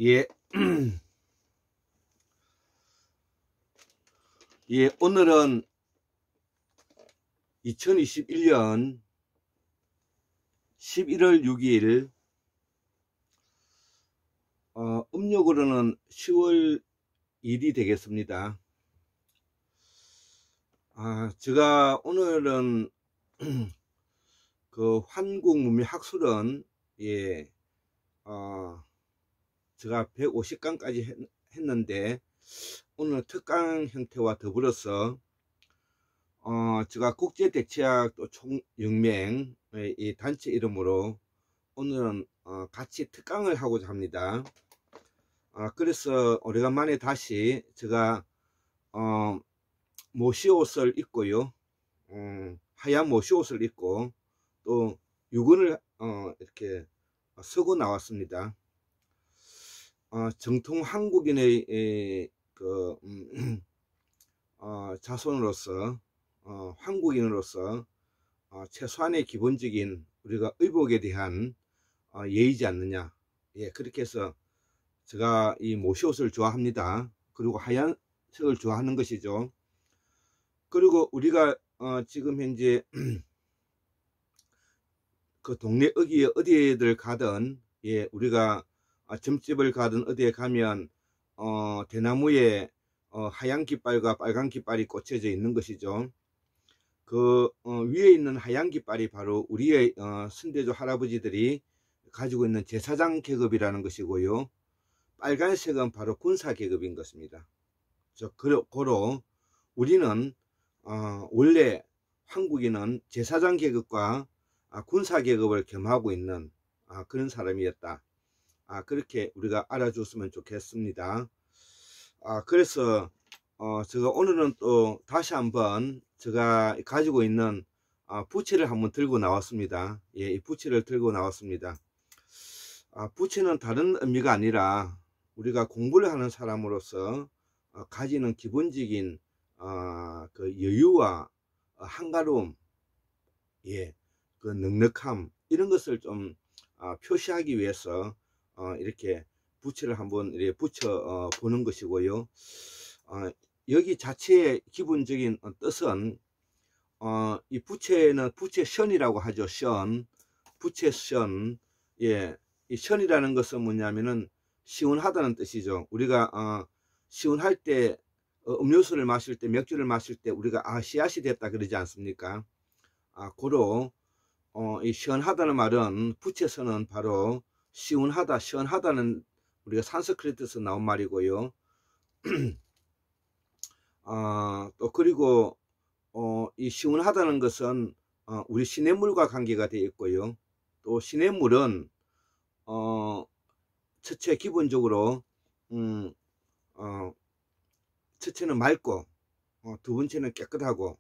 예, 예, 오늘은 2021년 11월 6일, 음력으로는 10월 1일이 되겠습니다. 제가 오늘은 그 한국문명학술은, 예, 제가 150강까지 했는데, 오늘 특강 형태와 더불어서, 제가 국제대체학 또 총연맹 이 단체 이름으로 오늘은 같이 특강을 하고자 합니다. 그래서 오래간만에 다시 제가 모시옷을 입고요, 하얀 모시옷을 입고 또 유근을 이렇게 쓰고 나왔습니다. 정통 한국인의 자손으로서, 한국인으로서 최소한의 기본적인 우리가 의복에 대한 예의지 않느냐. 예, 그렇게 해서 제가 이 모시옷을 좋아합니다. 그리고 하얀색을 좋아하는 것이죠. 그리고 우리가 지금 현재 그 동네 어디에들 가든, 예, 우리가 점집을 가든 어디에 가면 대나무에 하얀 깃발과 빨간 깃발이 꽂혀져 있는 것이죠. 그 위에 있는 하얀 깃발이 바로 우리의 선대조 할아버지들이 가지고 있는 제사장 계급이라는 것이고요. 빨간색은 바로 군사 계급인 것입니다. 고로 우리는 원래 한국인은 제사장 계급과 군사 계급을 겸하고 있는 그런 사람이었다. 그렇게 우리가 알아줬으면 좋겠습니다. 그래서 제가 오늘은 또 다시 한번 제가 가지고 있는 부채를 한번 들고 나왔습니다. 예, 이 부채를 들고 나왔습니다. 부채는 다른 의미가 아니라 우리가 공부를 하는 사람으로서 가지는 기본적인 그 여유와 한가로움, 예, 그 넉넉함, 이런 것을 좀 표시하기 위해서 이렇게 부채를 한번 이렇게 붙여 보는 것이고요. 여기 자체의 기본적인 뜻은 이 부채는 부채션이라고 하죠. 션, 부채션. 예, 이 션이라는 것은 뭐냐면은 시원하다는 뜻이죠. 우리가 시원할 때 음료수를 마실 때, 맥주를 마실 때 우리가 씨앗이 됐다 그러지 않습니까? 고로 이 시원하다는 말은, 부채선은 바로 시원하다, 시원하다는 우리가 산스크리트에서 나온 말이고요. 또 그리고 이 시원하다는 것은 우리 시냇물과 관계가 되어 있고요. 또 시냇물은 첫째 기본적으로 첫째는 맑고, 두 번째는 깨끗하고,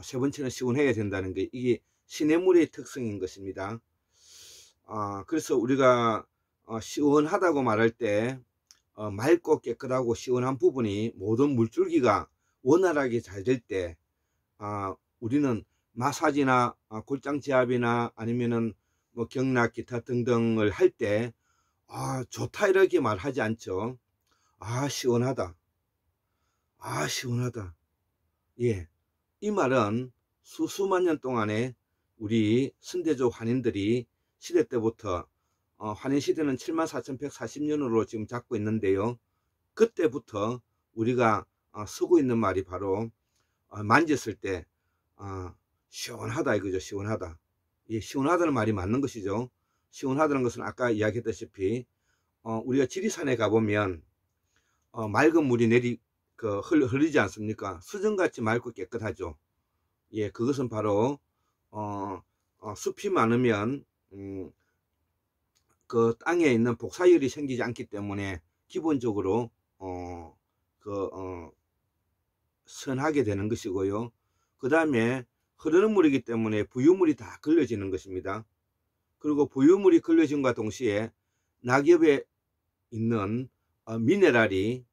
세 번째는 시원해야 된다는 게 이게 시냇물의 특성인 것입니다. 그래서 우리가 시원하다고 말할 때 맑고 깨끗하고 시원한 부분이 모든 물줄기가 원활하게 잘 될 때 우리는 마사지나 골장 지압이나 아니면은 뭐 경락 기타 등등을 할 때 좋다 이렇게 말하지 않죠. 시원하다, 시원하다. 예, 이 말은 수수만 년 동안에 우리 선대조 환인들이 시대 때부터, 환인 시대는 74,140년으로 지금 잡고 있는데요. 그때부터 우리가 쓰고 있는 말이 바로 만졌을 때 시원하다 이거죠. 시원하다. 예, 시원하다는 말이 맞는 것이죠. 시원하다는 것은 아까 이야기했다시피 우리가 지리산에 가보면 맑은 물이 흐르지 않습니까? 수정같이 맑고 깨끗하죠. 예, 그것은 바로 숲이 많으면 그 땅에 있는 복사열이 생기지 않기 때문에 기본적으로 선하게 되는 것이고요. 그 다음에 흐르는 물이기 때문에 부유물이 다 걸러지는 것입니다. 그리고 부유물이 걸러짐과 동시에 낙엽에 있는 미네랄이,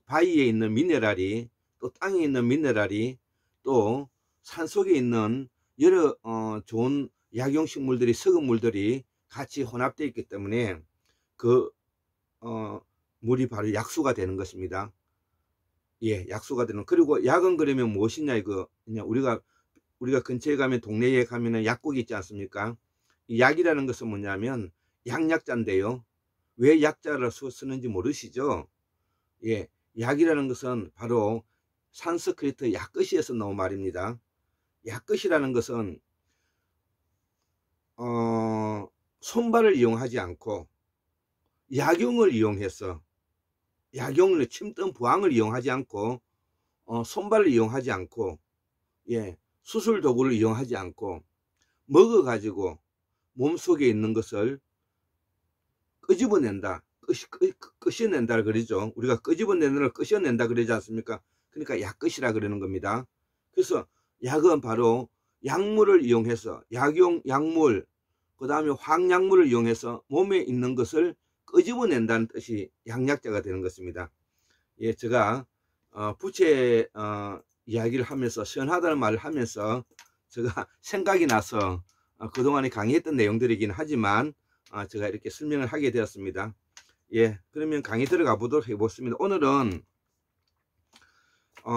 바위에 있는 미네랄이, 또 땅에 있는 미네랄이, 또 산속에 있는 여러 좋은 약용식물들이, 썩은 물들이 같이 혼합되어 있기 때문에 그 물이 바로 약수가 되는 것입니다. 예, 약수가 되는. 그리고 약은 그러면 무엇이냐, 이거 그냥 우리가 근처에 가면, 동네에 가면은 약국이 있지 않습니까? 이 약이라는 것은 뭐냐면 약자인데요. 왜 약자를 쓰는지 모르시죠? 예, 약이라는 것은 바로 산스크리트 약끝에서 나온 말입니다. 약끝이라는 것은 손발을 이용하지 않고 약용을 이용해서, 약용을 침뜬 부항을 이용하지 않고, 손발을 이용하지 않고, 예, 수술 도구를 이용하지 않고 먹어 가지고 몸속에 있는 것을 끄집어낸다, 끄셔낸다 그러죠. 우리가 끄집어내는 걸 끄셔낸다 그러지 않습니까? 그러니까 약끝이라 그러는 겁니다. 그래서 약은 바로 약물을 이용해서, 약물, 그 다음에 황약물을 이용해서 몸에 있는 것을 끄집어낸다는 뜻이 약약자가 되는 것입니다. 예, 제가 부채 이야기를 하면서, 시원하다는 말을 하면서 제가 생각이 나서 그동안에 강의했던 내용들이긴 하지만 제가 이렇게 설명을 하게 되었습니다. 예, 그러면 강의 들어가 보도록 해보겠습니다. 오늘은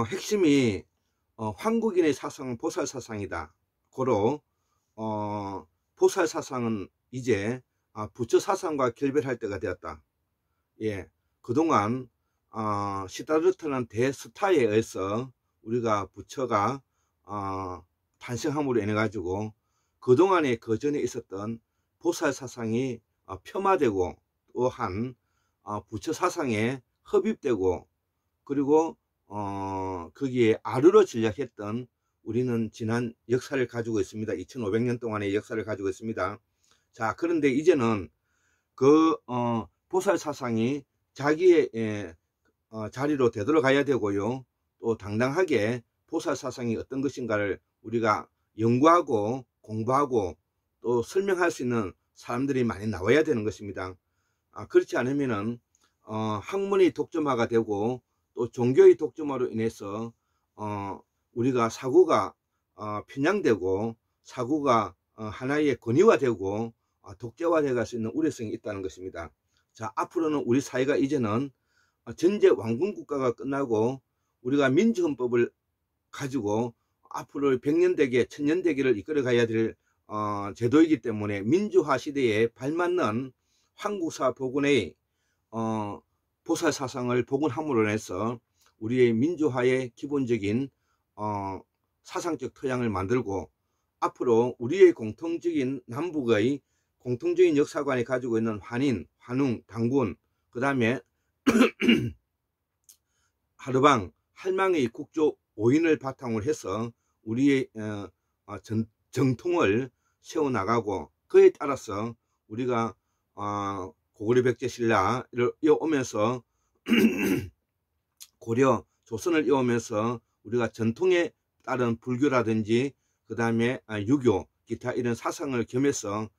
핵심이 한국인의 사상은 보살사상이다. 고로 보살사상은 이제 부처 사상과 결별할 때가 되었다. 예, 그동안 시다르타는 대스타에 의해서 우리가 부처가 탄생함으로 인해 가지고 그동안에 그 전에 있었던 보살 사상이 폄하되고, 또한 부처 사상에 흡입되고, 그리고 거기에 아르러 전략했던, 우리는 지난 역사를 가지고 있습니다. 2500년 동안의 역사를 가지고 있습니다. 자, 그런데 이제는 그 보살 사상이 자기의 자리로 되돌아가야 되고요. 또 당당하게 보살 사상이 어떤 것인가를 우리가 연구하고 공부하고 또 설명할 수 있는 사람들이 많이 나와야 되는 것입니다. 그렇지 않으면은 학문이 독점화가 되고, 또 종교의 독점화로 인해서 우리가 사고가 편향되고, 사고가 하나의 권위화되고 독재화되어 갈 수 있는 우려성이 있다는 것입니다. 자, 앞으로는 우리 사회가 이제는 전제 왕군 국가가 끝나고 우리가 민주헌법을 가지고 앞으로 100년대계, 1000년대계를 이끌어 가야 될 제도이기 때문에, 민주화 시대에 발맞는 한국사 복원의 보살 사상을 복원함으로 해서 우리의 민주화의 기본적인 사상적 토양을 만들고, 앞으로 우리의 공통적인 남북의 공통적인 역사관이 가지고 있는 환인, 환웅, 당군, 그 다음에 하르방, 할망의 국조 5인을 바탕으로 해서 우리의 정통을 세워나가고, 그에 따라서 우리가 고구려 백제 신라를 이어오면서 고려 조선을 이어오면서 우리가 전통에 따른 불교라든지, 그 다음에 유교, 기타 이런 사상을 겸해서,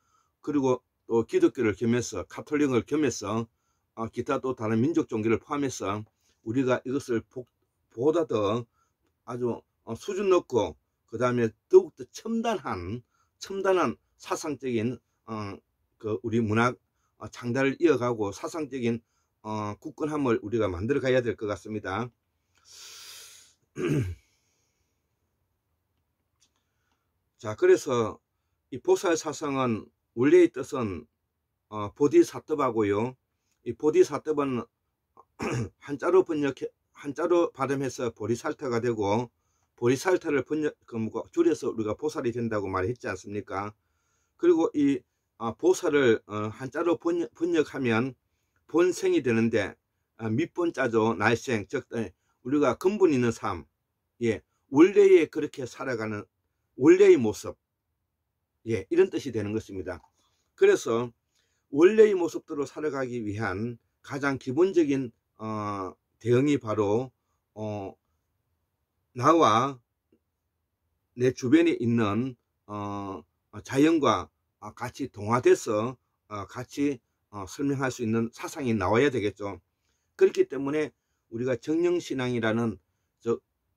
그리고 또 기독교를 겸해서, 카톨릭을 겸해서 기타 또 다른 민족 종교를 포함해서 우리가 이것을 보다 더 아주 수준 높고, 그 다음에 더욱더 첨단한 사상적인 그 우리 문화 창달을 이어가고 사상적인 굳건함을 우리가 만들어 가야 될 것 같습니다. 자, 그래서 이 보살 사상은 원래의 뜻은 보디사트바고요. 이 보디사트바는 한자로 발음해서 보리살타가 되고, 보리살타를 줄여서 우리가 보살이 된다고 말했지 않습니까? 그리고 이 보살을 한자로 번역하면 본생이 되는데, 밑본자죠. 날생, 즉 우리가 근본 있는 삶, 예, 원래의 그렇게 살아가는 원래의 모습, 예, 이런 뜻이 되는 것입니다. 그래서 원래의 모습대로 살아가기 위한 가장 기본적인 대응이 바로 나와 내 주변에 있는 자연과 같이 동화돼서 같이 설명할 수 있는 사상이 나와야 되겠죠. 그렇기 때문에 우리가 정령신앙이라는,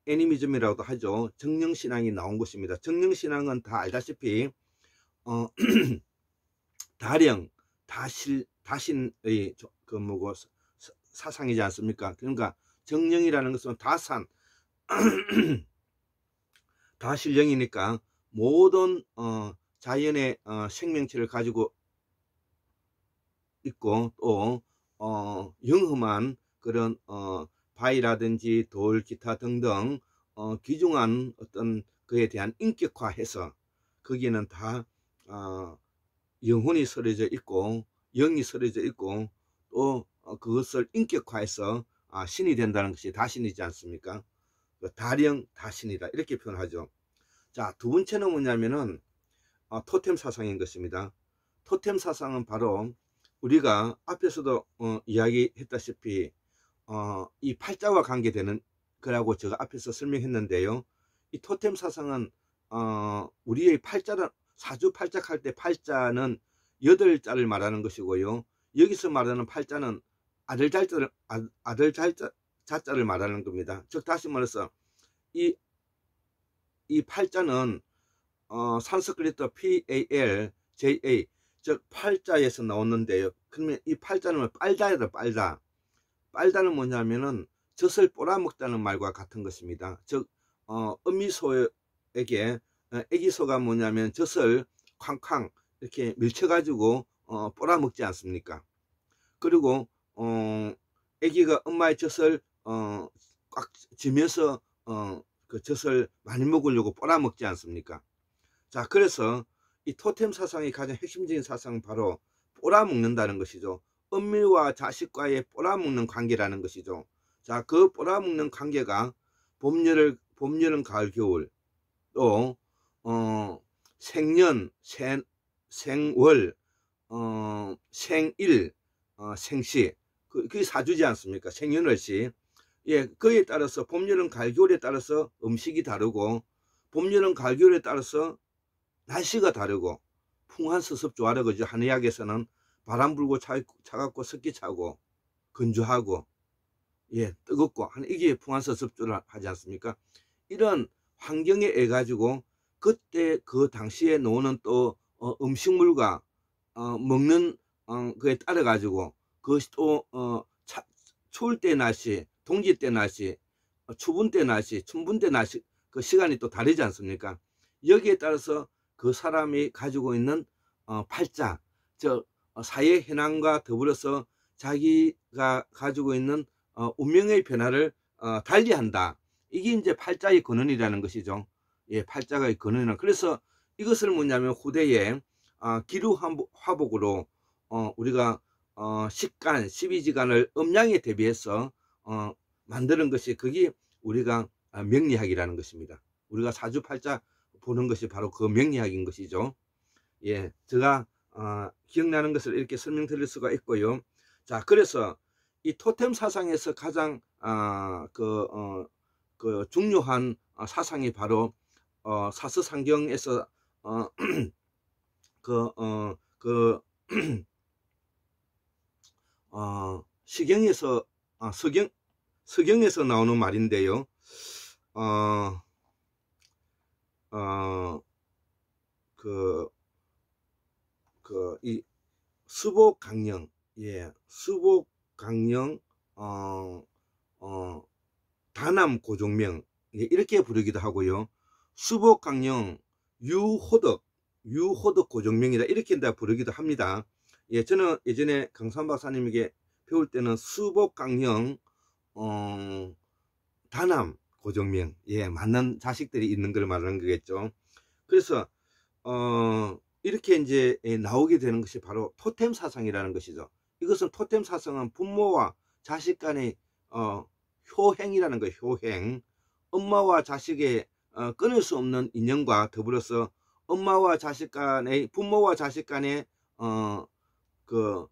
애니미즘이라고도 하죠. 정령신앙이 나온 것입니다. 정령신앙은 다 알다시피 다령, 다신의 그 뭐고 사상이지 않습니까? 그러니까 정령이라는 것은 다산 다신령이니까 모든 자연의 생명체를 가지고 있고 또 영험한 그런 바위라든지 돌, 기타 등등 귀중한 어떤 그에 대한 인격화해서 거기는 다 영혼이 서려져 있고 영이 서려져 있고 또 그것을 인격화해서 신이 된다는 것이 다신이지 않습니까? 다령 다신이다 이렇게 표현하죠. 자, 두 번째는 뭐냐면은 토템 사상인 것입니다. 토템 사상은 바로 우리가 앞에서도 이야기했다시피 이 팔자와 관계되는 거라고 제가 앞에서 설명했는데요. 이 토템 사상은 우리의 팔자는 사주팔자할 때 팔자는 8자를 말하는 것이고요. 여기서 말하는 팔자는 아들 자자를 말하는 겁니다. 즉 다시 말해서 이 팔자는 산스크리트 PALJA 즉 팔자에서 나오는데요. 그러면 이 팔자는 빨다이다 빨다. 빨다는 뭐냐면은 젖을 빨아먹다는 말과 같은 것입니다. 즉 음미소에게 애기소가 뭐냐면 젖을 쾅쾅 이렇게 밀쳐가지고 빨아먹지 않습니까? 그리고 애기가 엄마의 젖을 꽉 쥐면서 그 젖을 많이 먹으려고 빨아먹지 않습니까? 자, 그래서 이 토템 사상의 가장 핵심적인 사상은 바로 빨아먹는다는 것이죠. 엄미와 자식과의 빨아먹는 관계라는 것이죠. 자, 그 빨아먹는 관계가 봄, 여름, 가을, 겨울 또 생년, 생월, 생일, 생시 그게 사주지 않습니까? 생년월시. 예, 그에 따라서 봄, 여름, 가을, 겨울에 따라서 음식이 다르고 봄, 여름, 가을, 겨울에 따라서 날씨가 다르고 풍한서습조하라 그러죠. 한의학에서는 바람 불고 차갑고 습기 차고 건조하고 예 뜨겁고 이게 풍한서습조를 하지 않습니까? 이런 환경에 의해 가지고 그때 그 당시에 나오는 또 음식물과 먹는 그에 따라 가지고 그것이 또 추울 때 날씨, 동지 때 날씨, 추분 때 날씨, 춘분 때 날씨 그 시간이 또 다르지 않습니까? 여기에 따라서 그 사람이 가지고 있는 팔자, 즉 사회 현황과 더불어서 자기가 가지고 있는 운명의 변화를 달리한다. 이게 이제 팔자의 근원이라는 것이죠. 예, 팔자의 근원이라. 그래서 이것을 뭐냐면 후대에 기루 화복으로 우리가 식간, 12지간을 음양에 대비해서 만드는 것이 그게 우리가 명리학이라는 것입니다. 우리가 사주팔자 보는 것이 바로 그 명리학인 것이죠. 예, 제가 기억나는 것을 이렇게 설명드릴 수가 있고요. 자, 그래서 이 토템 사상에서 가장 그 중요한 사상이 바로 사서상경에서 시경에서 서경에서 나오는 말인데요. 이 수복강령, 예, 수복강령, 다남고종명, 예, 이렇게 부르기도 하고요. 수복강령, 유호덕 고종명이다 이렇게 부르기도 합니다. 예, 저는 예전에 강산 박사님에게 배울 때는 수복강령, 다남 고종명, 예, 맞는 자식들이 있는 걸 말하는 거겠죠. 그래서 이렇게 이제 나오게 되는 것이 바로 토템 사상이라는 것이죠. 이것은 토템 사상은 부모와 자식 간의 효행이라는 거예요. 효행. 엄마와 자식의 끊을 수 없는 인연과 더불어서 엄마와 자식 간의, 부모와 자식 간의 그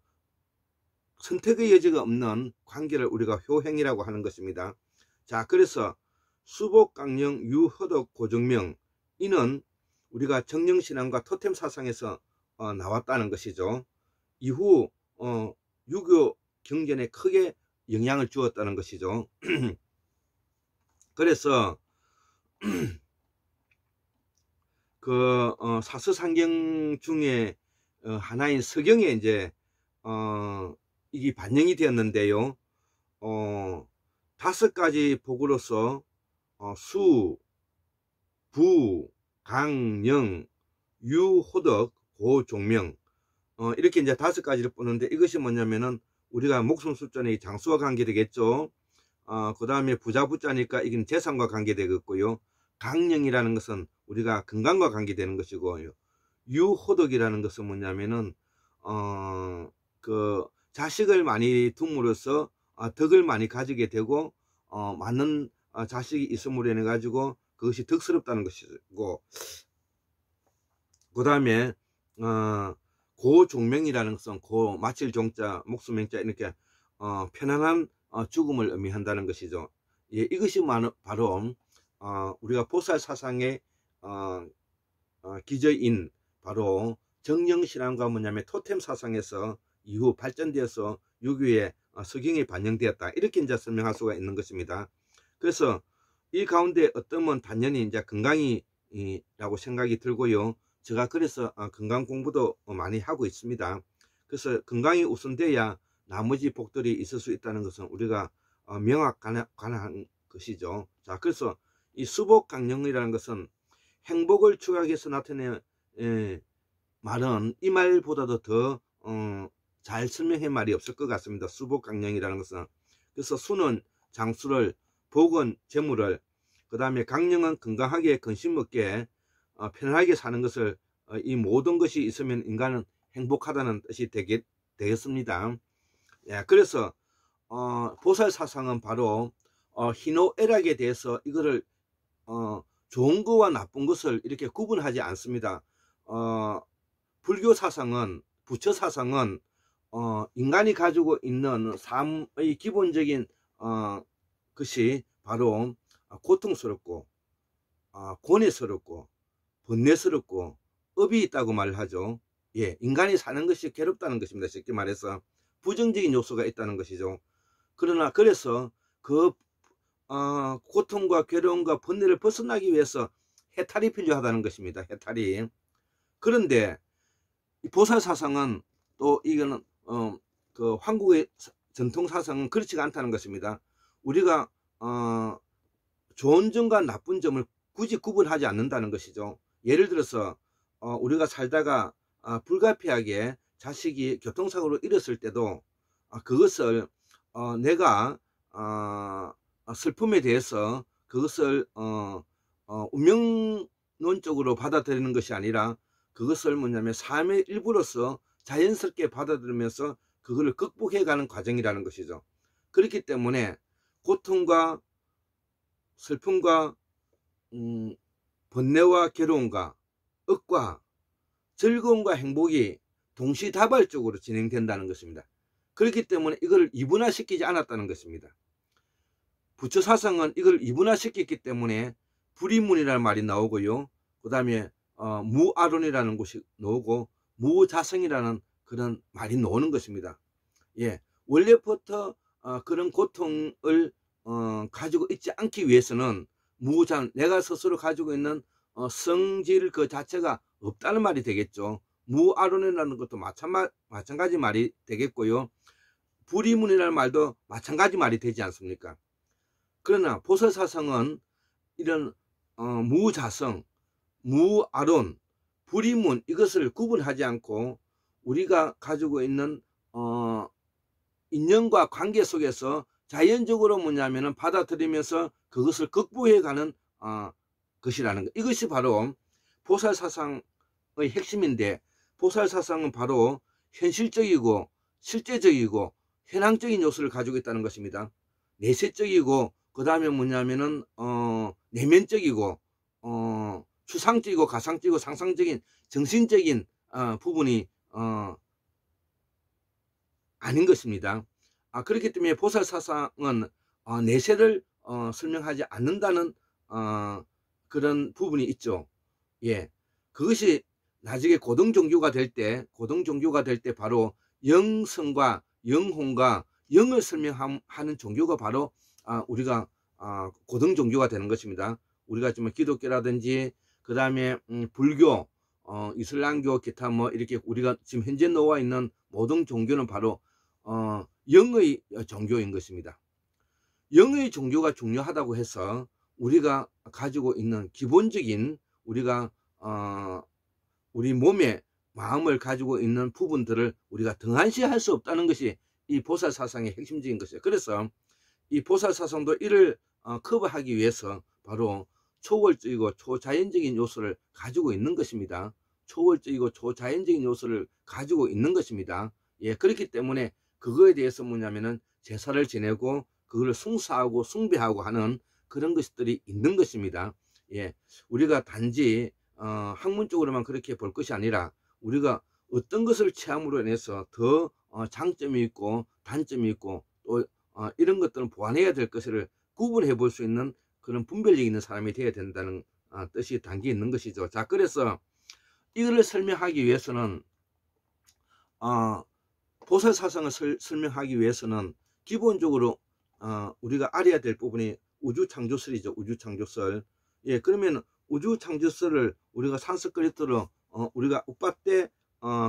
선택의 여지가 없는 관계를 우리가 효행이라고 하는 것입니다. 자, 그래서 수복강령, 유허덕, 고정명, 이는 우리가 정령신앙과 토템 사상에서 나왔다는 것이죠. 이후 유교 경전에 크게 영향을 주었다는 것이죠. 그래서 그 사서상경 중에 하나인 서경에 이제 이게 반영이 되었는데요. 5가지 복으로서 수, 부, 강, 영, 유, 호덕, 고, 종명 이렇게 이제 5가지를 보는데, 이것이 뭐냐면은 우리가 목숨 숫자는 장수와 관계되겠죠. 그 다음에 부자 부자니까 이건 재산과 관계되겠고요. 강령이라는 것은 우리가 건강과 관계되는 것이고, 유호덕이라는 것은 뭐냐면은 그 자식을 많이 둠으로써 덕을 많이 가지게 되고 많은 자식이 있음으로 인해 가지고 그것이 덕스럽다는 것이고, 그 다음에 고종명이라는 것은 고 마칠 종자 목수명자 이렇게 편안한 죽음을 의미한다는 것이죠. 예, 이것이 바로 우리가 보살 사상의 기저인 바로 정령신앙과 뭐냐면 토템 사상에서 이후 발전되어서 유교의 서경에 반영되었다, 이렇게 이제 설명할 수가 있는 것입니다. 그래서 이 가운데 어떤 건 단연히 이제 건강이라고 생각이 들고요. 제가 그래서 건강 공부도 많이 하고 있습니다. 그래서 건강이 우선돼야 나머지 복들이 있을 수 있다는 것은 우리가 명확한 것이죠. 자, 그래서 이 수복강령이라는 것은 행복을 추구하기 위해서 나타내는 말은 이 말보다도 더 잘 설명할 말이 없을 것 같습니다. 수복강령이라는 것은. 그래서 수는 장수를, 복은 재물을, 그 다음에 강령은 건강하게 근심 없게 편안하게 사는 것을, 이 모든 것이 있으면 인간은 행복하다는 뜻이 되겠습니다. 예, 그래서 보살 사상은 바로 희노애락에 대해서 이거를 좋은 것과 나쁜 것을 이렇게 구분하지 않습니다. 불교 사상은, 부처 사상은 인간이 가지고 있는 삶의 기본적인 것이 바로 고통스럽고 고뇌스럽고 번뇌스럽고 업이 있다고 말을 하죠. 예, 인간이 사는 것이 괴롭다는 것입니다. 쉽게 말해서 부정적인 요소가 있다는 것이죠. 그래서 그 고통과 괴로움과 번뇌를 벗어나기 위해서 해탈이 필요하다는 것입니다. 해탈이. 그런데 보살 사상은 또 이거는 그 한국의 전통 사상은 그렇지가 않다는 것입니다. 우리가 좋은 점과 나쁜 점을 굳이 구분하지 않는다는 것이죠. 예를 들어서 우리가 살다가 불가피하게 자식이 교통사고로 잃었을 때도 그것을 내가 슬픔에 대해서 그것을 운명론적으로 받아들이는 것이 아니라 그것을 뭐냐면 삶의 일부로서 자연스럽게 받아들이면서 그거를 극복해가는 과정이라는 것이죠. 그렇기 때문에 고통과 슬픔과 번뇌와 괴로움과 억과 즐거움과 행복이 동시다발적으로 진행된다는 것입니다. 그렇기 때문에 이걸 이분화시키지 않았다는 것입니다. 부처 사상은 이걸 이분화시켰기 때문에 불이문이라는 말이 나오고요. 그 다음에 무아론이라는 것이 나오고 무자성이라는 그런 말이 나오는 것입니다. 예, 원래부터 그런 고통을 가지고 있지 않기 위해서는 내가 스스로 가지고 있는 성질 그 자체가 없다는 말이 되겠죠. 무아론이라는 것도 마찬가지 말이 되겠고요. 불이문이라는 말도 마찬가지 말이 되지 않습니까? 그러나 보살사상은 이런 무자성, 무아론, 불이문 이것을 구분하지 않고 우리가 가지고 있는 인연과 관계 속에서 자연적으로 뭐냐면은 받아들이면서 그것을 극복해가는 것이라는 것. 이것이 바로 보살사상의 핵심인데, 보살사상은 바로 현실적이고 실제적이고 현황적인 요소를 가지고 있다는 것입니다. 내세적이고 그 다음에 뭐냐면은 내면적이고 추상적이고 가상적이고 상상적인 정신적인 부분이 아닌 것입니다. 그렇기 때문에 보살사상은 내세를 설명하지 않는다는 그런 부분이 있죠. 예, 그것이 나중에 고등종교가 될 때 바로 영성과 영혼과 영을 설명하는 종교가 바로 우리가 고등종교가 되는 것입니다. 우리가 지금 기독교라든지 그 다음에 불교, 이슬람교, 기타 뭐 이렇게 우리가 지금 현재 나와 있는 모든 종교는 바로 영의 종교인 것입니다. 영의 종교가 중요하다고 해서 우리가 가지고 있는 기본적인 우리가 우리 몸에 마음을 가지고 있는 부분들을 우리가 등한시할 수 없다는 것이 이 보살사상의 핵심적인 것이에요. 그래서 이 보살사상도 이를 커버하기 위해서 바로 초월적이고 초자연적인 요소를 가지고 있는 것입니다. 초월적이고 초자연적인 요소를 가지고 있는 것입니다. 예, 그렇기 때문에 그거에 대해서 뭐냐면은 제사를 지내고 그걸 숭사하고 숭배하고 하는 그런 것들이 있는 것입니다. 예, 우리가 단지 학문적으로만 그렇게 볼 것이 아니라 우리가 어떤 것을 체험으로 인해서 더 장점이 있고 단점이 있고 또 이런 것들은 보완해야 될 것을 구분해 볼 수 있는 그런 분별력 있는 사람이 되어야 된다는 뜻이 담겨 있는 것이죠. 자, 그래서 이거를 설명하기 위해서는 보살사상을 설명하기 위해서는 기본적으로 우리가 알아야 될 부분이 우주창조설이죠. 우주창조설. 예, 그러면 우주창조설을 우리가 산스크리트로 우리가 우빠떼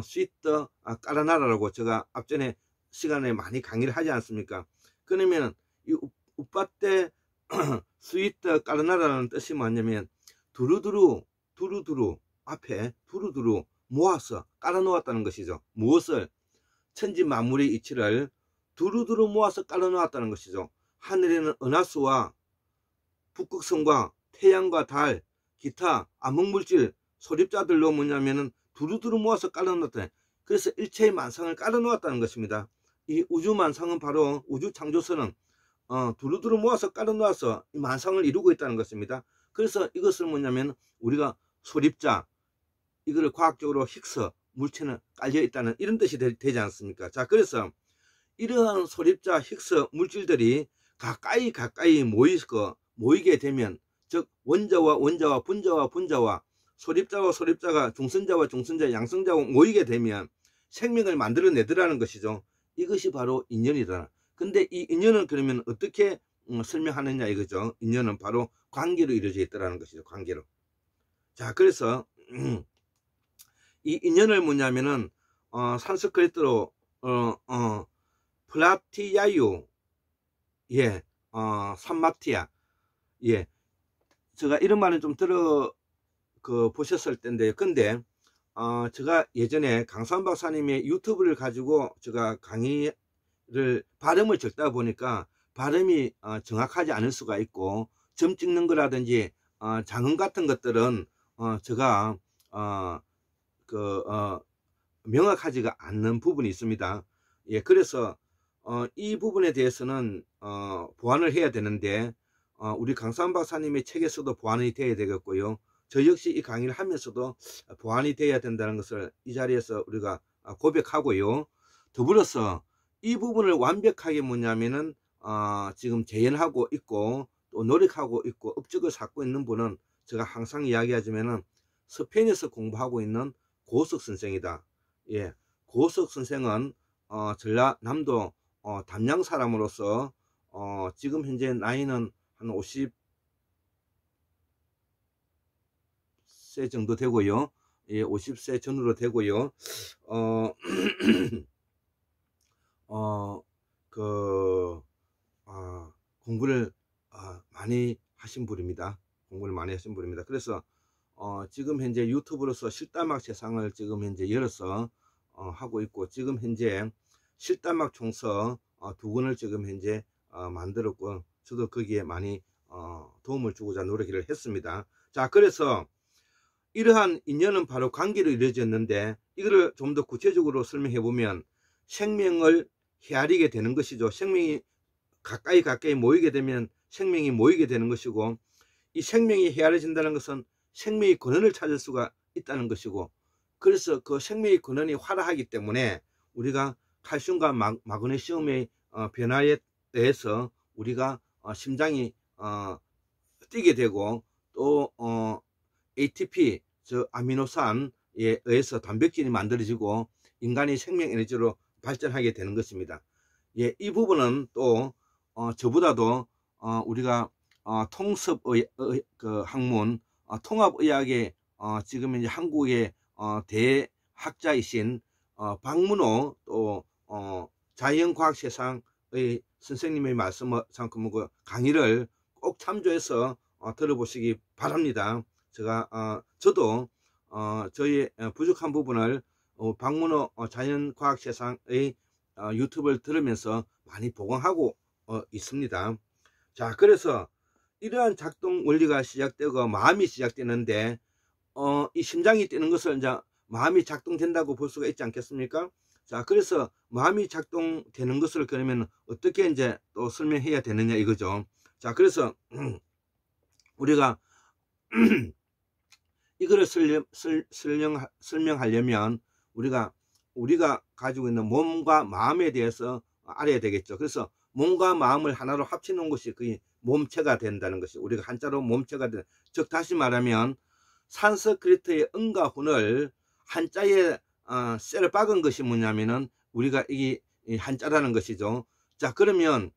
스위트 까라나라라고 제가 앞전에 시간에 많이 강의를 하지 않습니까? 그러면 이 우빠떼 스위트 까라나라는 뜻이 뭐냐면 두루두루 앞에 두루두루 모아서 깔아놓았다는 것이죠. 무엇을? 천지 만물의 이치를 두루두루 모아서 깔아놓았다는 것이죠. 하늘에는 은하수와 북극성과 태양과 달, 기타 암흑물질 소립자들로 뭐냐면은 두루두루 모아서 깔아놓았다. 그래서 일체의 만상을 깔아놓았다는 것입니다. 이 우주만상은 바로 우주창조설은 두루두루 모아서 깔아놓아서 이 만상을 이루고 있다는 것입니다. 그래서 이것을 뭐냐면 우리가 소립자, 이거를 과학적으로 힉스 물체는 깔려 있다는 이런 뜻이 되지 않습니까? 자, 그래서 이러한 소립자 힉스 물질들이 가까이 모이게 되면, 즉 원자와 분자와 소립자와 소립자가 중선자와 양성자와 모이게 되면 생명을 만들어내더라는 것이죠. 이것이 바로 인연이다. 근데 이 인연은 그러면 어떻게 설명하느냐 이거죠. 인연은 바로 관계로 이루어져 있다는 것이죠. 관계로. 자, 그래서 이 인연을 뭐냐면은 산스크리트로 플라티야유, 예, 산마티아, 예, 제가 이런 말은 좀 보셨을 텐데, 근데 제가 예전에 강산 박사님의 유튜브를 가지고 제가 강의를 발음을 적다 보니까 발음이 정확하지 않을 수가 있고, 점 찍는 거라든지 장음 같은 것들은 제가 명확하지가 않는 부분이 있습니다. 예, 그래서 이 부분에 대해서는 보완을 해야 되는데, 우리 강산 박사님의 책에서도 보완이 돼야 되겠고요. 저 역시 이 강의를 하면서도 보완이 돼야 된다는 것을 이 자리에서 우리가 고백하고요. 더불어서 이 부분을 완벽하게 뭐냐면은 지금 재현하고 있고 또 노력하고 있고 업적을 쌓고 있는 분은 제가 항상 이야기하자면은 스페인에서 공부하고 있는 고석 선생이다. 예, 고석 선생은 전라남도 담양 사람으로서 지금 현재 나이는 한 50세 정도 되고요. 예, 50세 전후로 되고요. 공부를 많이 하신 분입니다. 그래서 지금 현재 유튜브로서 실다막 세상을 지금 현재 열어서 하고 있고, 지금 현재 실다막 총서 2권을 지금 현재 만들었고, 저도 거기에 많이 도움을 주고자 노력을 했습니다. 자, 그래서 이러한 인연은 바로 관계로 이루어졌는데, 이거를 좀 더 구체적으로 설명해 보면 생명을 헤아리게 되는 것이죠. 생명이 가까이 모이게 되면 생명이 모이게 되는 것이고, 이 생명이 헤아려진다는 것은 생명의 근원을 찾을 수가 있다는 것이고, 그래서 그 생명의 근원이 활화하기 때문에 우리가 칼슘과 마그네슘의 변화에 대해서 우리가 심장이 뛰게 되고, 또 ATP, 즉 아미노산에 의해서 단백질이 만들어지고 인간이 생명 에너지로 발전하게 되는 것입니다. 예, 이 부분은 또 저보다도 우리가 통섭의 학문, 통합의학의 지금 이제 한국의 대학자이신 박문호 또 자연과학세상의 선생님의 말씀을 그 강의를 꼭 참조해서 들어보시기 바랍니다. 저도 저의 부족한 부분을 박문호 자연과학세상의 유튜브를 들으면서 많이 보강하고 있습니다. 자, 그래서 이러한 작동 원리가 시작되고 마음이 시작되는데 이 심장이 뛰는 것을 이제 마음이 작동된다고 볼 수가 있지 않겠습니까? 자, 그래서 마음이 작동되는 것을 그러면 어떻게 이제 또 설명해야 되느냐 이거죠. 자, 그래서 우리가 이거를 설명하려면 우리가 가지고 있는 몸과 마음에 대해서 알아야 되겠죠. 그래서 몸과 마음을 하나로 합치는 것이 그 몸체가 된다는 것이, 우리가 한자로 몸체가 된다. 즉 다시 말하면 산스크리트의 은과 훈을 한자에 쇠를 박은 것이 뭐냐면은 우리가 이 한자라는 것이죠. 자, 그러면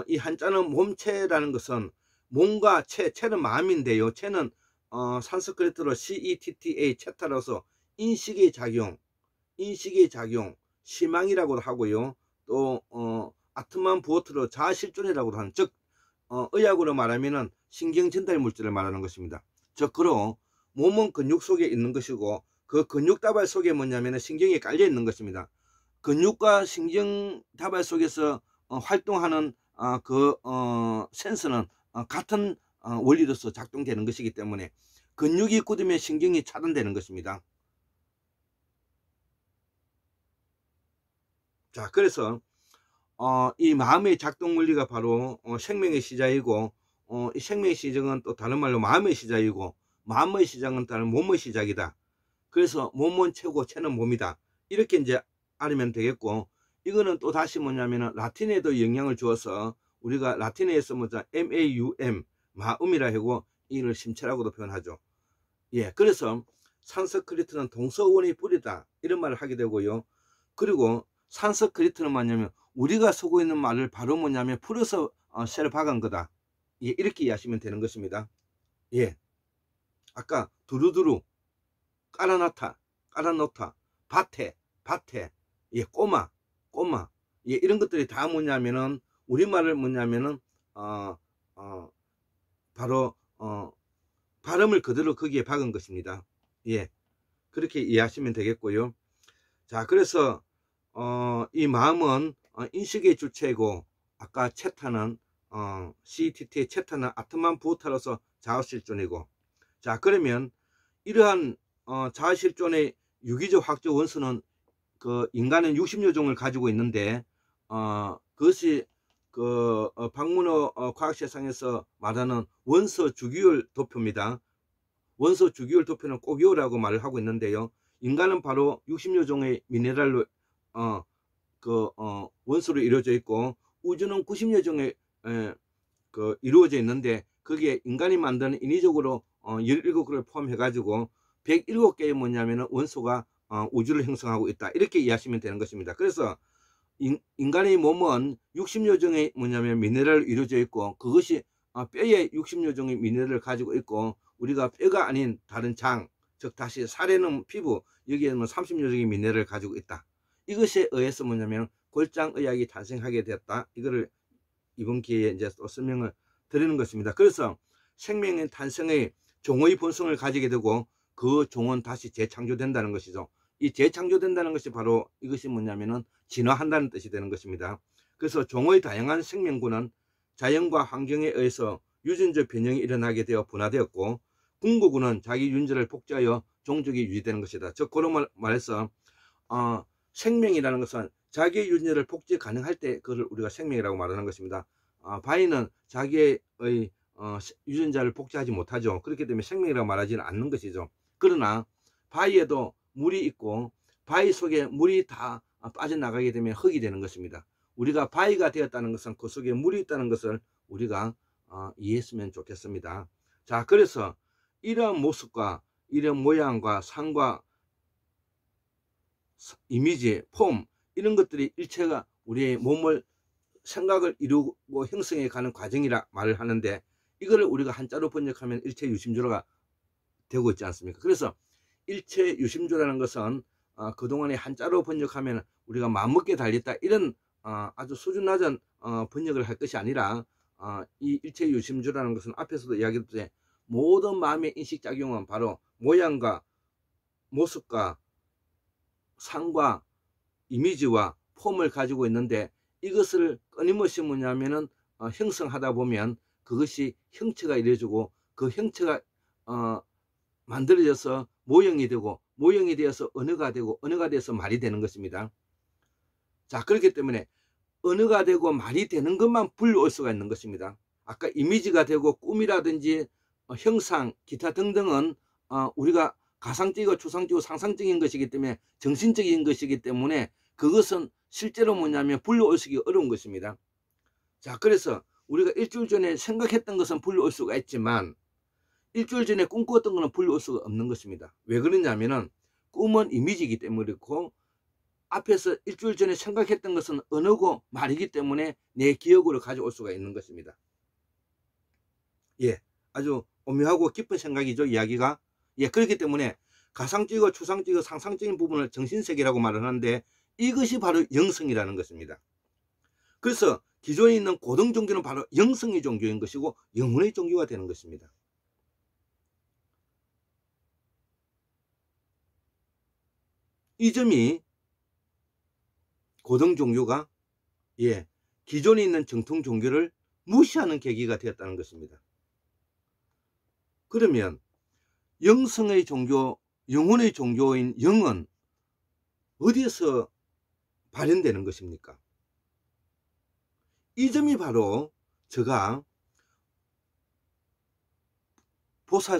이 한자는 몸체라는 것은 몸과 체는 마음인데요. 체는 산스크리트로 CETTA 체타로서 인식의 작용, 시망이라고도 하고요. 또 아트만 부어트로 자아실존이라고도 하는, 즉 의학으로 말하면은 신경 전달 물질을 말하는 것입니다. 즉 그로 몸은 근육 속에 있는 것이고 그 근육 다발 속에 뭐냐면은 신경이 깔려 있는 것입니다. 근육과 신경 다발 속에서 활동하는 센서는 같은 원리로서 작동되는 것이기 때문에 근육이 굳으면 신경이 차단되는 것입니다. 자, 그래서 이 마음의 작동 원리가 바로 생명의 시작이고 이 생명의 시작은 또 다른 말로 마음의 시작이고 마음의 시작은 다른 몸의 시작이다. 그래서 몸은 체고 체는 몸이다. 이렇게 이제 알면 되겠고, 이거는 또 다시 뭐냐면은 라틴에도 영향을 주어서 우리가 라틴에서 뭐죠? MAUM 마음이라 하고 이를 심체라고도 표현하죠. 예, 그래서 산스크리트는 동서원의 뿌리다 이런 말을 하게 되고요. 그리고 산스크리트는 뭐냐면 우리가 쓰고 있는 말을 바로 뭐냐면 풀어서 쇠를 박은 거다. 예, 이렇게 이해하시면 되는 것입니다. 예, 아까 두루두루, 깔아놓다, 밭에, 예, 꼬마, 예, 이런 것들이 다 뭐냐면은 우리말을 뭐냐면은 바로 발음을 그대로 거기에 박은 것입니다. 예, 그렇게 이해하시면 되겠고요. 자, 그래서 이 마음은 인식의 주체이고 아까 체타는 CETT의 체타는 아트만 부호타로서 자아실존이고, 자, 그러면 이러한 자아실존의 유기적 화학적 원소는 그 인간은 60여 종을 가지고 있는데 그것이 그 박문호 과학세상에서 말하는 원소 주기율 도표입니다. 원소 주기율 도표는 꼭이오라고 말을 하고 있는데요. 인간은 바로 60여 종의 미네랄로 원소로 이루어져 있고 우주는 90여 종의 이루어져 있는데 거기에 인간이 만드는 인위적으로 17개를 포함해 가지고 107개의 뭐냐면은 원소가 우주를 형성하고 있다. 이렇게 이해하시면 되는 것입니다. 그래서 인간의 몸은 60여 종의 뭐냐면 미네랄로 이루어져 있고 그것이 뼈에 60여 종의 미네랄을 가지고 있고 우리가 뼈가 아닌 다른 장, 즉 다시 살에는 피부, 여기에는 30여 종의 미네랄을 가지고 있다. 이것에 의해서 뭐냐면 골장의학이 탄생하게 되었다. 이거를 이번 기회에 이제 또 설명을 드리는 것입니다. 그래서 생명의 탄생의 종의 본성을 가지게 되고 그 종은 다시 재창조된다는 것이죠. 이 재창조된다는 것이 바로 이것이 뭐냐면은 진화한다는 뜻이 되는 것입니다. 그래서 종의 다양한 생명군은 자연과 환경에 의해서 유전적 변형이 일어나게 되어 분화되었고 궁극군은 자기 유전자를 복제하여 종족이 유지되는 것이다. 즉 그런 말해서 생명이라는 것은 자기의 유전자를 복제 가능할 때 그걸 우리가 생명이라고 말하는 것입니다. 바위는 자기의 유전자를 복제하지 못하죠. 그렇기 때문에 생명이라고 말하지는 않는 것이죠. 그러나 바위에도 물이 있고 바위 속에 물이 다 빠져나가게 되면 흙이 되는 것입니다. 우리가 바위가 되었다는 것은 그 속에 물이 있다는 것을 우리가 이해했으면 좋겠습니다. 자, 그래서 이런 모습과 이런 모양과 상과 이미지, 폼 이런 것들이 일체가 우리의 몸을 생각을 이루고 형성해 가는 과정이라 말을 하는데 이거를 우리가 한자로 번역하면 일체 유심조가 되고 있지 않습니까? 그래서 일체 유심조라는 것은 그동안에 한자로 번역하면 우리가 마음먹기에 달렸다 이런 아주 수준 낮은 번역을 할 것이 아니라 이 일체유심주라는 것은 앞에서도 이야기했듯이 모든 마음의 인식작용은 바로 모양과 모습과 상과 이미지와 폼을 가지고 있는데, 이것을 끊임없이 뭐냐면은 형성하다 보면 그것이 형체가 이루어지고, 그 형체가 만들어져서 모형이 되고, 모형이 되어서 언어가 되고, 언어가 돼서 말이 되는 것입니다. 자, 그렇기 때문에 언어가 되고 말이 되는 것만 불러올 수가 있는 것입니다. 아까 이미지가 되고 꿈이라든지 형상 기타 등등은 우리가 가상적이고 추상적이고 상상적인 것이기 때문에, 정신적인 것이기 때문에 그것은 실제로 뭐냐면 불러올 수가 어려운 것입니다. 자, 그래서 우리가 일주일 전에 생각했던 것은 불러올 수가 있지만 일주일 전에 꿈꾸었던 것은 불러올 수가 없는 것입니다. 왜 그러냐면은 꿈은 이미지이기 때문에 그렇고, 앞에서 일주일 전에 생각했던 것은 언어고 말이기 때문에 내 기억으로 가져올 수가 있는 것입니다. 예, 아주 오묘하고 깊은 생각이죠, 이야기가. 예, 그렇기 때문에 가상적이고 추상적이고 상상적인 부분을 정신세계라고 말을 하는데, 이것이 바로 영성이라는 것입니다. 그래서 기존에 있는 고등 종교는 바로 영성의 종교인 것이고 영혼의 종교가 되는 것입니다. 이 점이 고등 종교가 기존에 있는 정통 종교를 무시하는 계기가 되었다는 것입니다. 그러면 영성의 종교, 영혼의 종교인 영은 어디에서 발현되는 것입니까? 이 점이 바로 제가 보살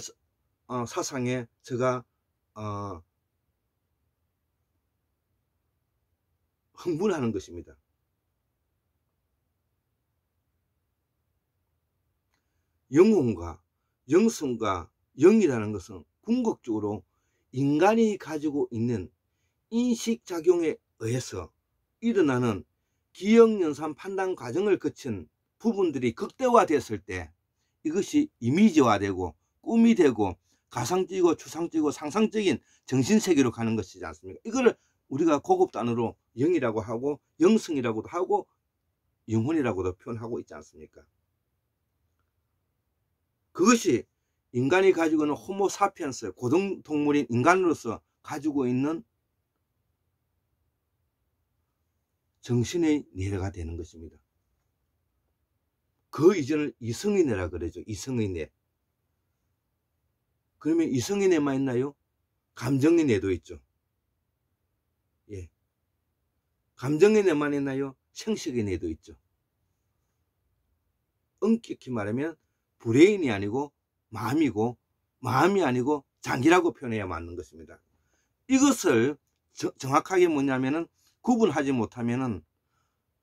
사상에 제가 흥분하는 것입니다. 영혼과 영성과 영이라는 것은 궁극적으로 인간이 가지고 있는 인식작용에 의해서 일어나는 기억연산 판단 과정을 거친 부분들이 극대화됐을 때 이것이 이미지화되고 꿈이 되고 가상적이고 추상적이고 상상적인 정신세계로 가는 것이지 않습니까? 이거를 우리가 고급 단어로 영이라고 하고 영성이라고도 하고 영혼이라고도 표현하고 있지 않습니까? 그것이 인간이 가지고 있는 호모사피엔스, 고등동물인 인간으로서 가지고 있는 정신의 내려가 되는 것입니다. 그 이전을 이성의 내라 그러죠. 이성의 내. 그러면 이성의 내만 있나요? 감정의 내도 있죠. 예. 감정의 내만 있나요? 생식의 내도 있죠. 엄격히 말하면 브레인이 아니고 마음이고, 마음이 아니고 장기라고 표현해야 맞는 것입니다. 이것을 정확하게 뭐냐면은 구분하지 못하면은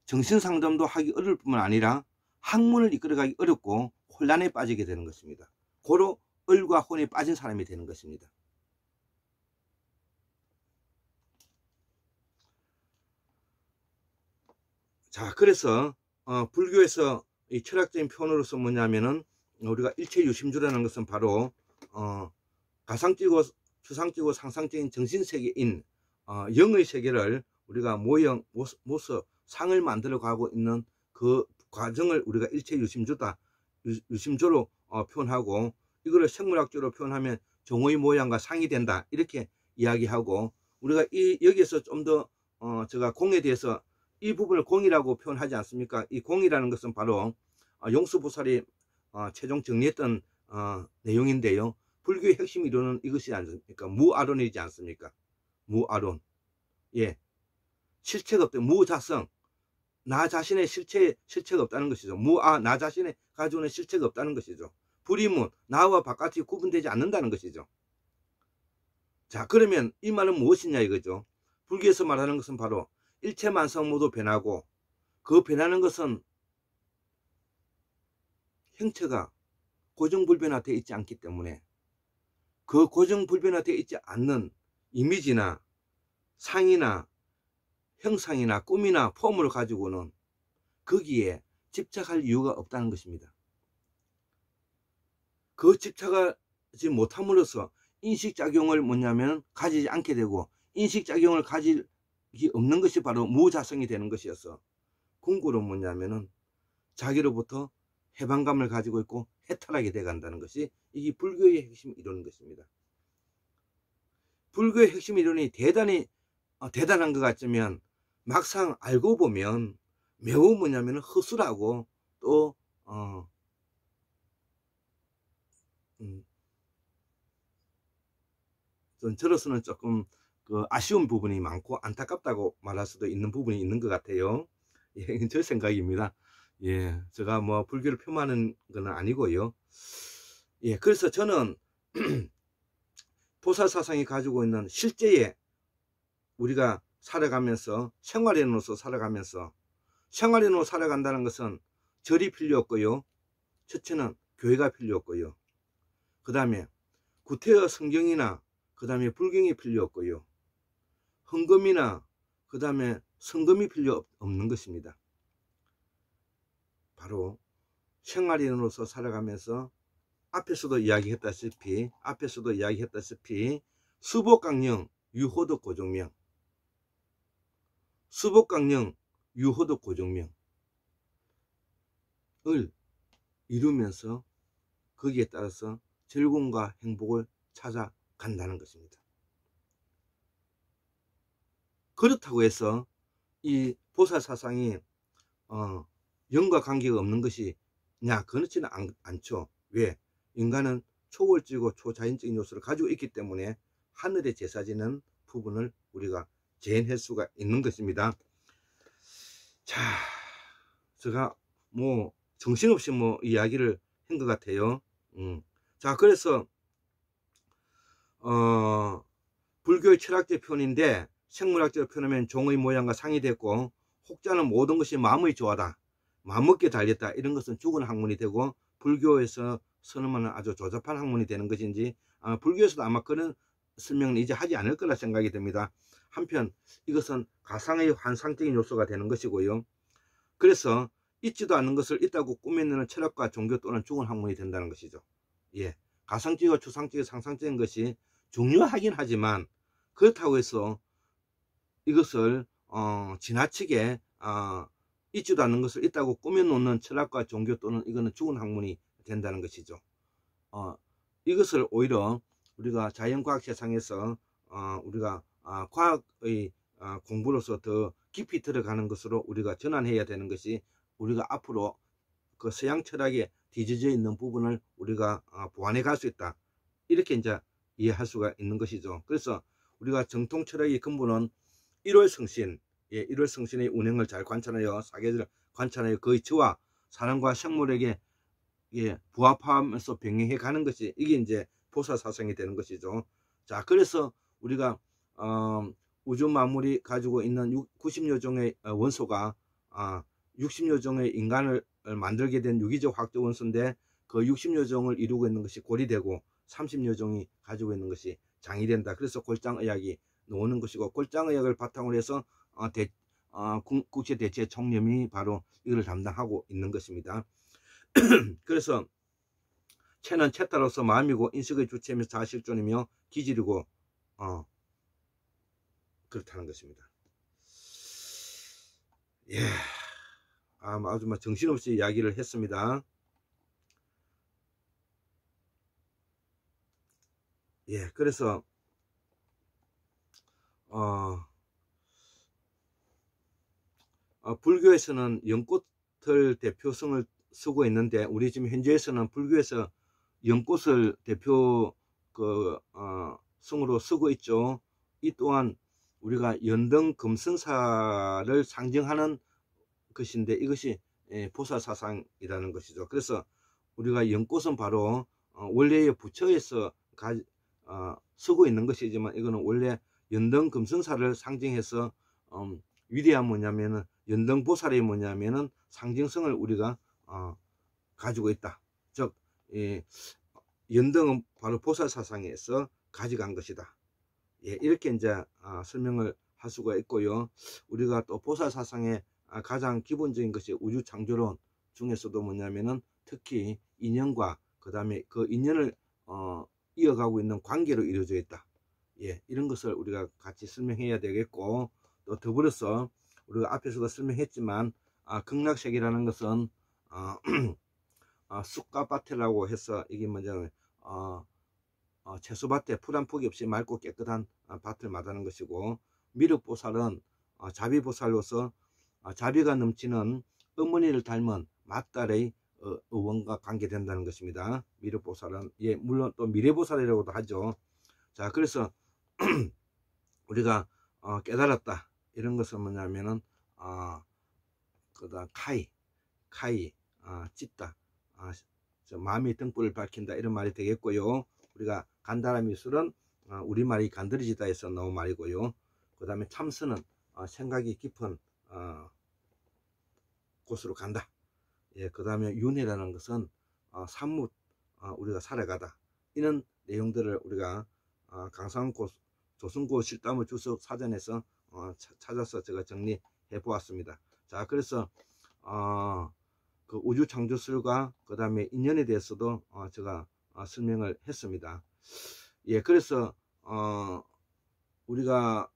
정신상담도 하기 어려울 뿐만 아니라 학문을 이끌어가기 어렵고 혼란에 빠지게 되는 것입니다. 고로 을과 혼에 빠진 사람이 되는 것입니다. 자, 그래서 불교에서 이 철학적인 표현으로서 뭐냐면은 우리가 일체유심주라는 것은 바로 가상적이고 추상적이고 상상적인 정신세계인 영의 세계를 우리가 모형, 모습, 상을 만들어 가고 있는 그 과정을 우리가 일체유심주다, 유심조로 표현하고, 이거를 생물학적으로 표현하면 종의 모양과 상이 된다 이렇게 이야기하고, 우리가 여기에서 좀 더 제가 공에 대해서 이 부분을 공이라고 표현하지 않습니까? 이 공이라는 것은 바로 용수보살이 최종 정리했던 내용인데요. 불교의 핵심 이론은 이것이 아닙니까? 무아론이지 않습니까? 무아론. 예. 실체가 없다. 무자성. 나 자신의 실체가 없다는 것이죠. 나 자신의 가지고 있는 실체가 없다는 것이죠. 불이문, 나와 바깥이 구분되지 않는다는 것이죠. 자, 그러면 이 말은 무엇이냐 이거죠. 불교에서 말하는 것은 바로 일체만성 모두 변하고, 그 변하는 것은 형체가 고정불변화되어 있지 않기 때문에 그 고정불변화되어 있지 않는 이미지나 상이나 형상이나 꿈이나 폼을 가지고는 거기에 집착할 이유가 없다는 것입니다. 그 집착하지 못함으로써 인식작용을 뭐냐면 가지지 않게 되고, 인식작용을 가질 이게 없는 것이 바로 무자성이 되는 것이었어. 궁굴은 뭐냐면은 자기로부터 해방감을 가지고 있고 해탈하게 돼 간다는 것이 이게 불교의 핵심 이론인 것입니다. 불교의 핵심 이론이 대단히 대단한 것 같지만 막상 알고 보면 매우 뭐냐면 허술하고 또 저로서는 조금 아쉬운 부분이 많고 안타깝다고 말할 수도 있는 부분이 있는 것 같아요. 예, 제 생각입니다. 예, 제가 뭐 불교를 폄하하는 건 아니고요. 예, 그래서 저는 보살사상이 가지고 있는 실제의 우리가 살아가면서 생활인으로서 살아가면서 생활인으로 살아간다는 것은 절이 필요 없고요. 첫째는 교회가 필요 없고요. 그 다음에 구태여 성경이나 그 다음에 불경이 필요 없고요. 헌금이나 그 다음에 성금이 필요 없는 것입니다. 바로 생활인으로서 살아가면서 앞에서도 이야기했다시피 수복강령 유호덕 고종명, 수복강령 유호덕 고종명을 이루면서 거기에 따라서 즐거움과 행복을 찾아간다는 것입니다. 그렇다고 해서 이 보살사상이 영과 관계가 없는 것이냐, 그렇지는 않죠. 왜? 인간은 초월적이고 초자연적인 요소를 가지고 있기 때문에 하늘의 제사 지는 부분을 우리가 재현할 수가 있는 것입니다. 자, 제가 뭐 정신없이 뭐 이야기를 한 것 같아요. 자, 그래서 불교의 철학적 표현인데 생물학적 표현하면 종의 모양과 상이됐고, 혹자는 모든 것이 마음의 조화다, 마음먹기에 달렸다, 이런 것은 죽은 학문이 되고 불교에서 선언하는 아주 조잡한 학문이 되는 것인지 불교에서도 아마 그런 설명은 이제 하지 않을 거라 생각이 듭니다. 한편 이것은 가상의 환상적인 요소가 되는 것이고요. 그래서 있지도 않는 것을 있다고 꾸며내는 철학과 종교 또는 죽은 학문이 된다는 것이죠. 예, 가상적이고 추상적이고 상상적인 것이 중요하긴 하지만 그렇다고 해서 이것을 지나치게 있지도 않는 것을 있다고 꾸며놓는 철학과 종교 또는 이거는 죽은 학문이 된다는 것이죠. 이것을 오히려 우리가 자연과학 세상에서 우리가 과학의 공부로서 더 깊이 들어가는 것으로 우리가 전환해야 되는 것이, 우리가 앞으로 그 서양 철학에 뒤져져 있는 부분을 우리가 보완해 갈 수 있다, 이렇게 이제 이해할 수가 있는 것이죠. 그래서 우리가 정통 철학의 근본은 일월성신, 예, 일월성신의 운행을 잘 관찰하여 사계절 관찰하여 그의 저와 사람과 생물에게 부합하면서 병행해 가는 것이, 이게 이제 보살사상이 되는 것이죠. 자, 그래서 우리가 우주 만물이 가지고 있는 90여 종의 원소가 60여 종의 인간을 만들게 된 유기적 화학적 원소인데, 그 60여 종을 이루고 있는 것이 골이 되고 30여 종이 가지고 있는 것이 장이 된다. 그래서 골장의학이 나오는 것이고, 골장의학을 바탕으로 해서 국제대체 총념이 바로 이걸 담당하고 있는 것입니다. 그래서 체는 체타로서 마음이고 인식의 주체이며 자실존이며 기질이고 그렇다는 것입니다. 예, 아주 정신없이 이야기를 했습니다. 예, 그래서 불교에서는 연꽃을 대표성을 쓰고 있는데, 우리 지금 현재에서는 불교에서 연꽃을 대표 성으로 쓰고 있죠. 이 또한 우리가 연등 금성사를 상징하는 것인데, 이것이 보살사상이라는 것이죠. 그래서 우리가 연꽃은 바로 원래의 부처에서 쓰고 있는 것이지만, 이거는 원래 연등 금성사를 상징해서 위대한 뭐냐면은 연등보살이 뭐냐면은 상징성을 우리가 가지고 있다. 즉 연등은 바로 보살사상에서 가져간 것이다. 예, 이렇게 이제 설명을 할 수가 있고요. 우리가 또 보살사상의 가장 기본적인 것이 우주창조론 중에서도 뭐냐면은 특히 인연과 그 다음에 그 인연을 이어가고 있는 관계로 이루어져 있다. 예, 이런 것을 우리가 같이 설명해야 되겠고, 또 더불어서 우리가 앞에서도 설명했지만 극락색이라는 것은 쑥갓밭이라고 해서 이게 뭐냐면 채소밭에 풀 한 폭이 없이 맑고 깨끗한 밭을 말하는 것이고, 미륵보살은 자비보살로서 자비가 넘치는 어머니를 닮은 맏딸의 의원과 관계된다는 것입니다. 미륵보살은 물론 또 미래보살이라고도 하죠. 자, 그래서 우리가 깨달았다 이런 것은 뭐냐면은 그다음 카이 찢다, 마음의 등불을 밝힌다 이런 말이 되겠고요. 우리가 간다라 미술은 우리말이 간드러지다 해서 나온 말이고요. 그 다음에 참선은 생각이 깊은 곳으로 간다. 예, 그 다음에 윤회라는 것은 산무, 우리가 살아가다. 이런 내용들을 우리가 강상고 조승구 실담의 주석 사전에서 찾아서 제가 정리해 보았습니다. 자, 그래서 그 우주 창조설과 그 다음에 인연에 대해서도 제가 설명을 했습니다. 예, 그래서 우리가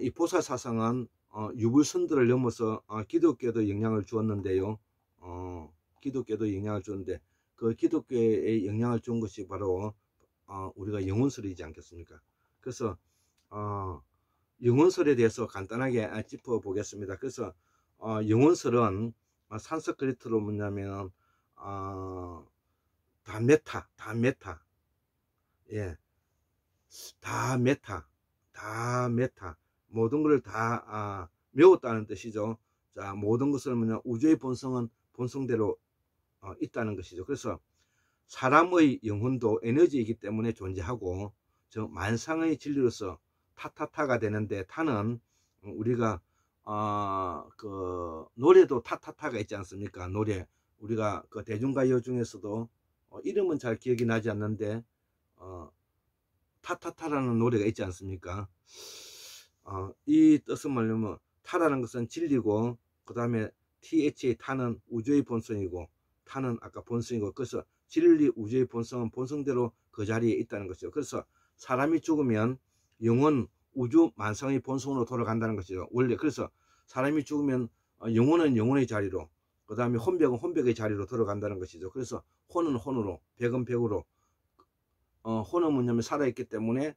이 보살사상은 유불선들을 넘어서 기독교에도 영향을 주었는데요. 기독교에도 영향을 주었는데, 그 기독교에 영향을 준 것이 바로 우리가 영혼설이지 않겠습니까? 그래서 영혼설에 대해서 간단하게 짚어 보겠습니다. 그래서 영혼설은 산스크리트로 뭐냐면 다 메타, 예, 다 메타, 모든 것을 다 메웠다는 뜻이죠. 자, 모든 것을 뭐냐, 우주의 본성은 본성대로 있다는 것이죠. 그래서 사람의 영혼도 에너지이기 때문에 존재하고, 저 만상의 진리로서 타타타가 되는데, 타는 우리가 그 노래도 타타타가 있지 않습니까? 노래, 우리가 그 대중가요 중에서도 이름은 잘 기억이 나지 않는데 타타타라는 노래가 있지 않습니까? 이 뜻은 뭐냐면, 타라는 것은 진리고, 그 다음에 THA 타는 우주의 본성이고, 타는 아까 본성이고, 그래서 진리 우주의 본성은 본성대로 그 자리에 있다는 것이죠. 그래서 사람이 죽으면 영혼 우주 만상의 본성으로 돌아간다는 것이죠. 원래 그래서 사람이 죽으면 영혼은 영혼의 자리로, 그 다음에 혼백은 혼백의 자리로 들어간다는 것이죠. 그래서 혼은 혼으로, 백은 백으로, 혼은 뭐냐면 살아있기 때문에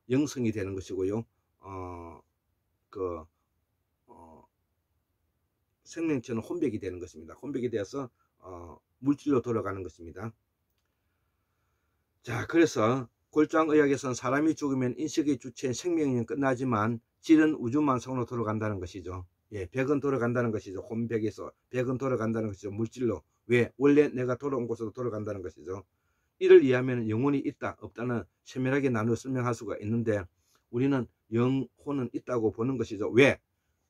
영성이 되는 것이고요. 생명체는 혼백이 되는 것입니다. 혼백이 되어서 물질로 돌아가는 것입니다. 자, 그래서 골장의학에서는 사람이 죽으면 인식의 주체인 생명은 끝나지만 질은 우주만성으로 돌아간다는 것이죠. 예, 백은 돌아간다는 것이죠. 혼백에서 백은 돌아간다는 것이죠. 물질로. 왜? 원래 내가 돌아온 곳으로 돌아간다는 것이죠. 이를 이해하면 영혼이 있다, 없다는 세밀하게 나누어 설명할 수가 있는데, 우리는 영혼은 있다고 보는 것이죠. 왜?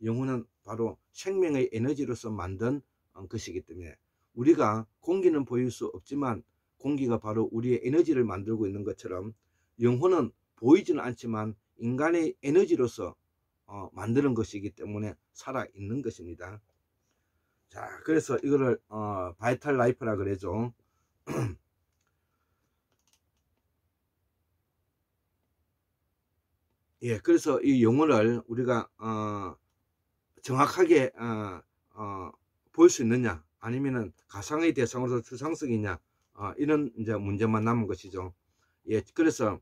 영혼은 바로 생명의 에너지로서 만든 것이기 때문에. 우리가 공기는 보일 수 없지만 공기가 바로 우리의 에너지를 만들고 있는 것처럼, 영혼은 보이지는 않지만 인간의 에너지로서 만드는 것이기 때문에 살아있는 것입니다. 자, 그래서 이거를 바이탈 라이프라 그러죠. 예, 그래서 이 영혼을 우리가 정확하게 볼 수 있느냐, 아니면은 가상의 대상으로서 추상성이냐, 이런 이제 문제만 남은 것이죠. 예, 그래서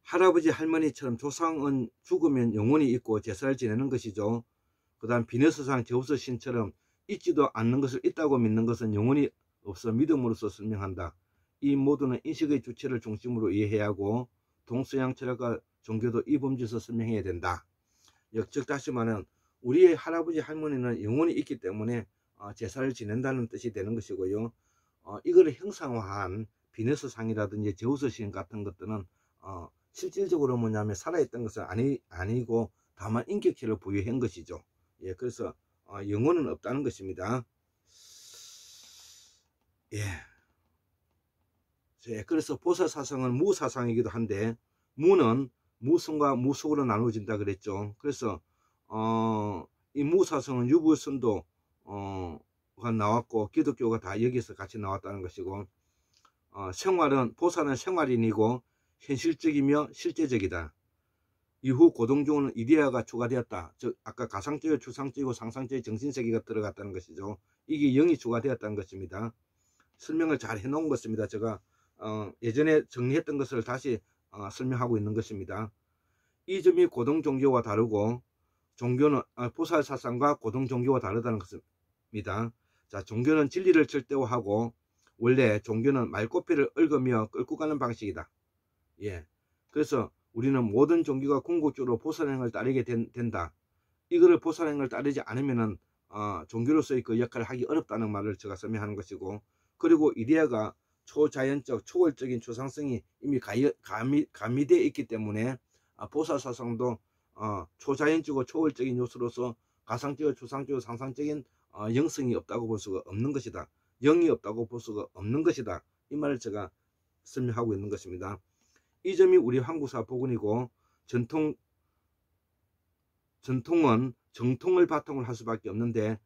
할아버지 할머니처럼 조상은 죽으면 영혼이 있고 제사를 지내는 것이죠. 그 다음 비너스상 제우스 신처럼 있지도 않는 것을 있다고 믿는 것은 영혼이 없어 믿음으로써 설명한다. 이 모두는 인식의 주체를 중심으로 이해해야 하고, 동서양 철학과 종교도 이 범주에서 설명해야 된다. 즉 다시 말하면 우리의 할아버지 할머니는 영혼이 있기 때문에 제사를 지낸다는 뜻이 되는 것이고요. 이거를 형상화한 비너스상이라든지 제우스신 같은 것들은 실질적으로 뭐냐면 살아있던 것은 아니고 다만 인격체를 부여한 것이죠. 예, 그래서 영혼은 없다는 것입니다. 예. 그래서 보살사상은 무사상이기도 한데, 무는 무성과 무속으로 나누어진다 그랬죠. 그래서 이 무사상은 유불선도 가 나왔고, 기독교가 다 여기서 같이 나왔다는 것이고, 생활은 보살은 생활인이고 현실적이며 실제적이다. 이후 고동종은 이데아가 추가되었다. 즉 아까 가상적이고 추상적이고 상상적인 정신세계가 들어갔다는 것이죠. 이게 영이 추가되었다는 것입니다. 설명을 잘 해놓은 것입니다. 제가 예전에 정리했던 것을 다시 설명하고 있는 것입니다. 이 점이 고동종교와 다르고 종교는 보살사상과 고동종교와 다르다는 것입니다. 자, 종교는 진리를 절대화하고 원래 종교는 말꼬피를 얽으며 끌고 가는 방식이다. 예, 그래서 우리는 모든 종교가 궁극적으로 보살행을 따르게 된다. 이거를 보살행을 따르지 않으면은 종교로서의 그 역할을 하기 어렵다는 말을 제가 설명하는 것이고, 그리고 이데아가 초자연적 초월적인 추상성이 이미 가미되어 있기 때문에 보살사상도 초자연적이고 초월적인 요소로서 가상적이고 추상적이고 상상적인 영성이 없다고 볼 수가 없는 것이다. 영이 없다고 볼 수가 없는 것이다. 이 말을 제가 설명하고 있는 것입니다. 이 점이 우리 한국사 복원이고 전통은 정통을 바탕으로 할 수밖에 없는데,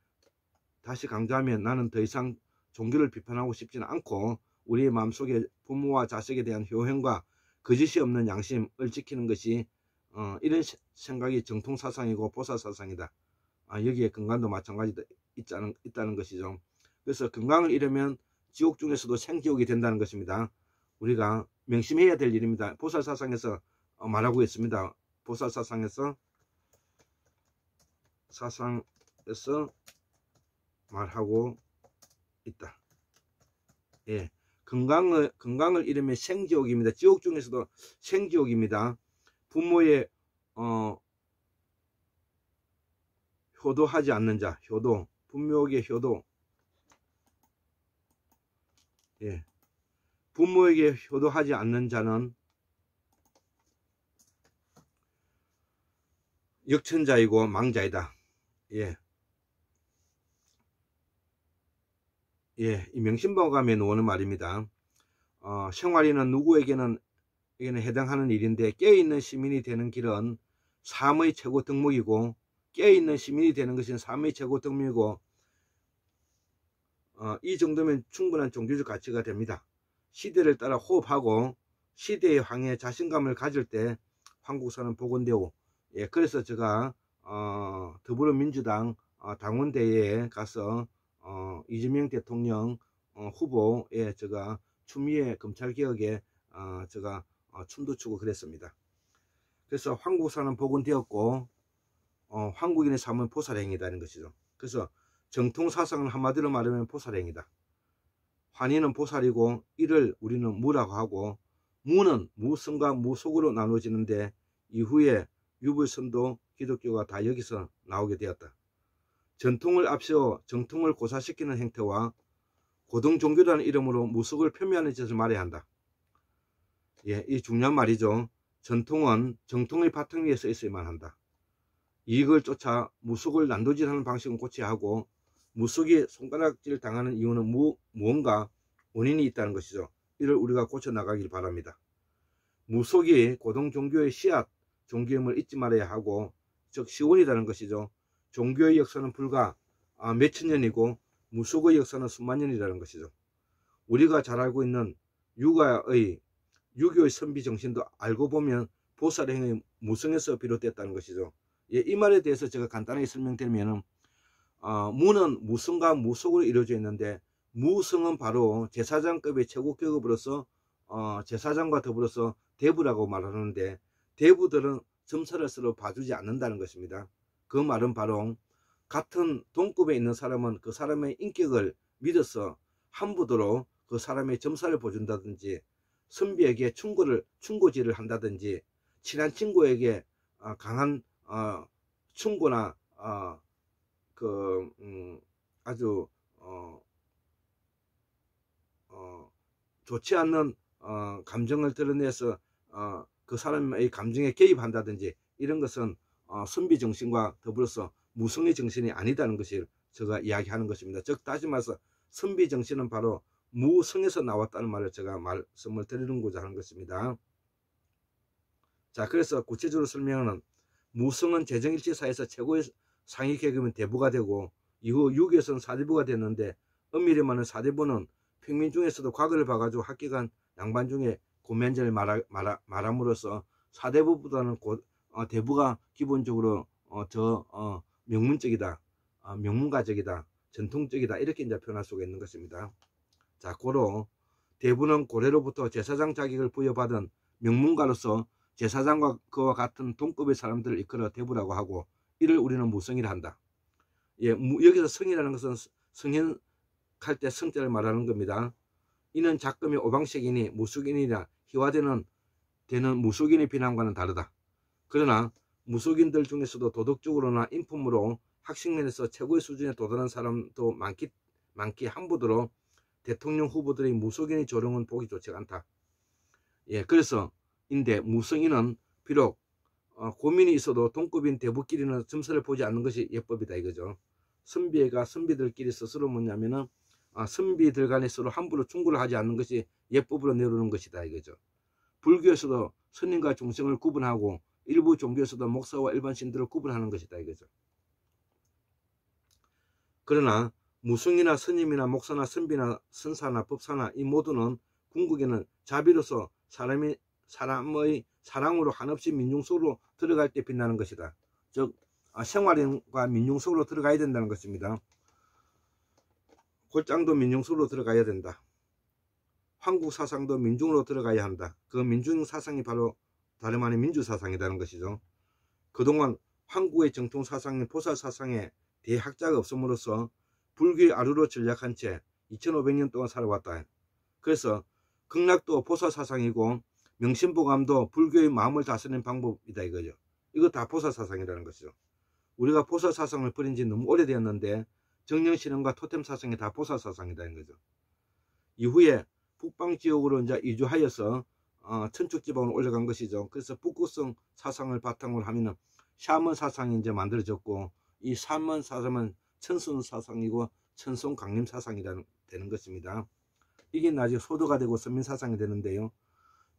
다시 강조하면 나는 더 이상 종교를 비판하고 싶지는 않고 우리의 마음속에 부모와 자식에 대한 효행과 거짓이 없는 양심을 지키는 것이 이런 생각이 정통사상이고 보살사상이다. 여기에 건강도 마찬가지다 있다는 것이죠. 그래서 건강을 잃으면 지옥 중에서도 생지옥이 된다는 것입니다. 우리가 명심해야 될 일입니다. 보살사상에서 말하고 있습니다. 보살사상에서 말하고 있다. 예, 건강을 잃으면 생지옥입니다. 지옥 중에서도 생지옥입니다. 부모의 효도하지 않는 자, 부모에게 효도. 예, 부모에게 효도하지 않는 자는 역천자이고 망자이다. 예, 이 명심보감에 나오는 말입니다. 생활이는 누구에게는 해당하는 일인데, 깨어있는 시민이 되는 길은 삶의 최고 덕목이고, 깨어있는 시민이 되는 것은 삶의 최고 덕목이고, 이 정도면 충분한 종교적 가치가 됩니다. 시대를 따라 호흡하고 시대의 황해에 자신감을 가질 때 한국사는 복원되고, 예, 그래서 제가 더불어민주당 당원대회에 가서 이재명 대통령 후보에 제가 추미애 검찰개혁에 제가 춤도 추고 그랬습니다. 그래서 한국사는 복원되었고 한국인의 삶은 보살행위다는 것이죠. 그래서 정통사상은 한마디로 말하면 보살행위다. 환희는 보살이고 이를 우리는 무라고 하고, 무는 무성과 무속으로 나누어지는데 이후에 유불선도 기독교가 다 여기서 나오게 되었다. 전통을 앞세워 정통을 고사시키는 행태와 고등종교라는 이름으로 무속을 표명하는 짓을 말해야 한다. 예, 이 중요한 말이죠. 전통은 정통의 바탕 위에 서 있어야만 한다. 이익을 쫓아 무속을 난도질하는 방식은 고쳐야 하고, 무속이 손가락질 당하는 이유는 무언가 원인이 있다는 것이죠. 이를 우리가 고쳐나가길 바랍니다. 무속이 고등종교의 씨앗 종교임을 잊지 말아야 하고, 즉 시원이라는 것이죠. 종교의 역사는 불과 몇천 년이고 무속의 역사는 수만 년이라는 것이죠. 우리가 잘 알고 있는 유교의 선비 정신도 알고 보면 보살행의 무성에서 비롯됐다는 것이죠. 예, 이 말에 대해서 제가 간단하게 설명드리면, 무는 무성과 무속으로 이루어져 있는데, 무성은 바로 제사장급의 최고 계급으로서 제사장과 더불어서 대부라고 말하는데, 대부들은 점사를 서로 봐주지 않는다는 것입니다. 그 말은 바로 같은 동급에 있는 사람은 그 사람의 인격을 믿어서 함부로 그 사람의 점사를 보준다든지, 선비에게 충고질을 한다든지, 친한 친구에게 강한 충고나 아주 좋지 않는 감정을 드러내서 그 사람의 감정에 개입한다든지, 이런 것은 선비 정신과 더불어서 무성의 정신이 아니다는 것을 제가 이야기하는 것입니다. 즉 다시 말해서 선비 정신은 바로 무성에서 나왔다는 말을 제가 말씀을 드리는고자 하는 것입니다. 자, 그래서 구체적으로 설명은, 무성은 재정일치사에서 최고의 상위 계급은 대부가 되고, 이후 유교에서는 사대부가 됐는데, 엄밀히 말하면 사대부는 평민 중에서도 과거를 봐가지고 합격한 양반 중에 고면제를 말함으로써 사대부보다는 대부가 기본적으로 명문적이다, 명문가적이다, 전통적이다, 이렇게 이제 표현할 수가 있는 것입니다. 자, 고로 대부는 고래로부터 제사장 자격을 부여받은 명문가로서 제사장과 그와 같은 동급의 사람들을 이끌어 대부라고 하고, 이를 우리는 무성이라 한다. 예, 여기서 성이라는 것은 성현할 때 성자를 말하는 겁니다. 이는 작금이 오방색이니 무속인이나 희화되는 무속인의 비난과는 다르다. 그러나 무속인들 중에서도 도덕적으로나 인품으로 학식면에서 최고의 수준에 도달한 사람도 많기 한부더러 대통령 후보들의 무속인의 조롱은 보기 좋지 않다. 예, 그래서 인데 무성인은 비록 고민이 있어도 동급인 대부끼리는 점수를 보지 않는 것이 예법이다 이거죠. 선비가 선비들끼리 스스로 뭐냐면은 선비들 간에 서로 함부로 충고를 하지 않는 것이 예법으로 내놓는 것이다 이거죠. 불교에서도 스님과 중생을 구분하고 일부 종교에서도 목사와 일반 신들을 구분하는 것이다 이거죠. 그러나 무승이나 스님이나 목사나 선비나 선사나 법사나 이 모두는 궁극에는 자비로서 사람의 사랑으로 한없이 민중 속으로 들어갈 때 빛나는 것이다. 즉 생활인과 민중 속으로 들어가야 된다는 것입니다. 골장도 민중 속으로 들어가야 된다. 한국 사상도 민중으로 들어가야 한다. 그 민중 사상이 바로 다름 아닌 민주사상이라는 것이죠. 그동안 한국의 정통 사상인 보살 사상에 대학자가 없음으로써 불교의 아루로 전략한 채 2500년 동안 살아왔다. 그래서 극락도 보살 사상이고 명심보감도 불교의 마음을 다스리는 방법이다 이거죠. 이거 다 보살 사상이라는 것이죠. 우리가 보살 사상을 버린 지 너무 오래되었는데 정령신앙과 토템 사상이 다 보살 사상이다 이거죠. 이후에 북방 지역으로 이제 이주하여서 천축 지방으로 올라간 것이죠. 그래서 북극성 사상을 바탕으로 하면은 샤먼 사상이 이제 만들어졌고, 이 샤먼 사상은 천손 사상이고 천손 강림 사상이라는 되는 것입니다. 이게 나중에 소도가 되고 선민 사상이 되는데요.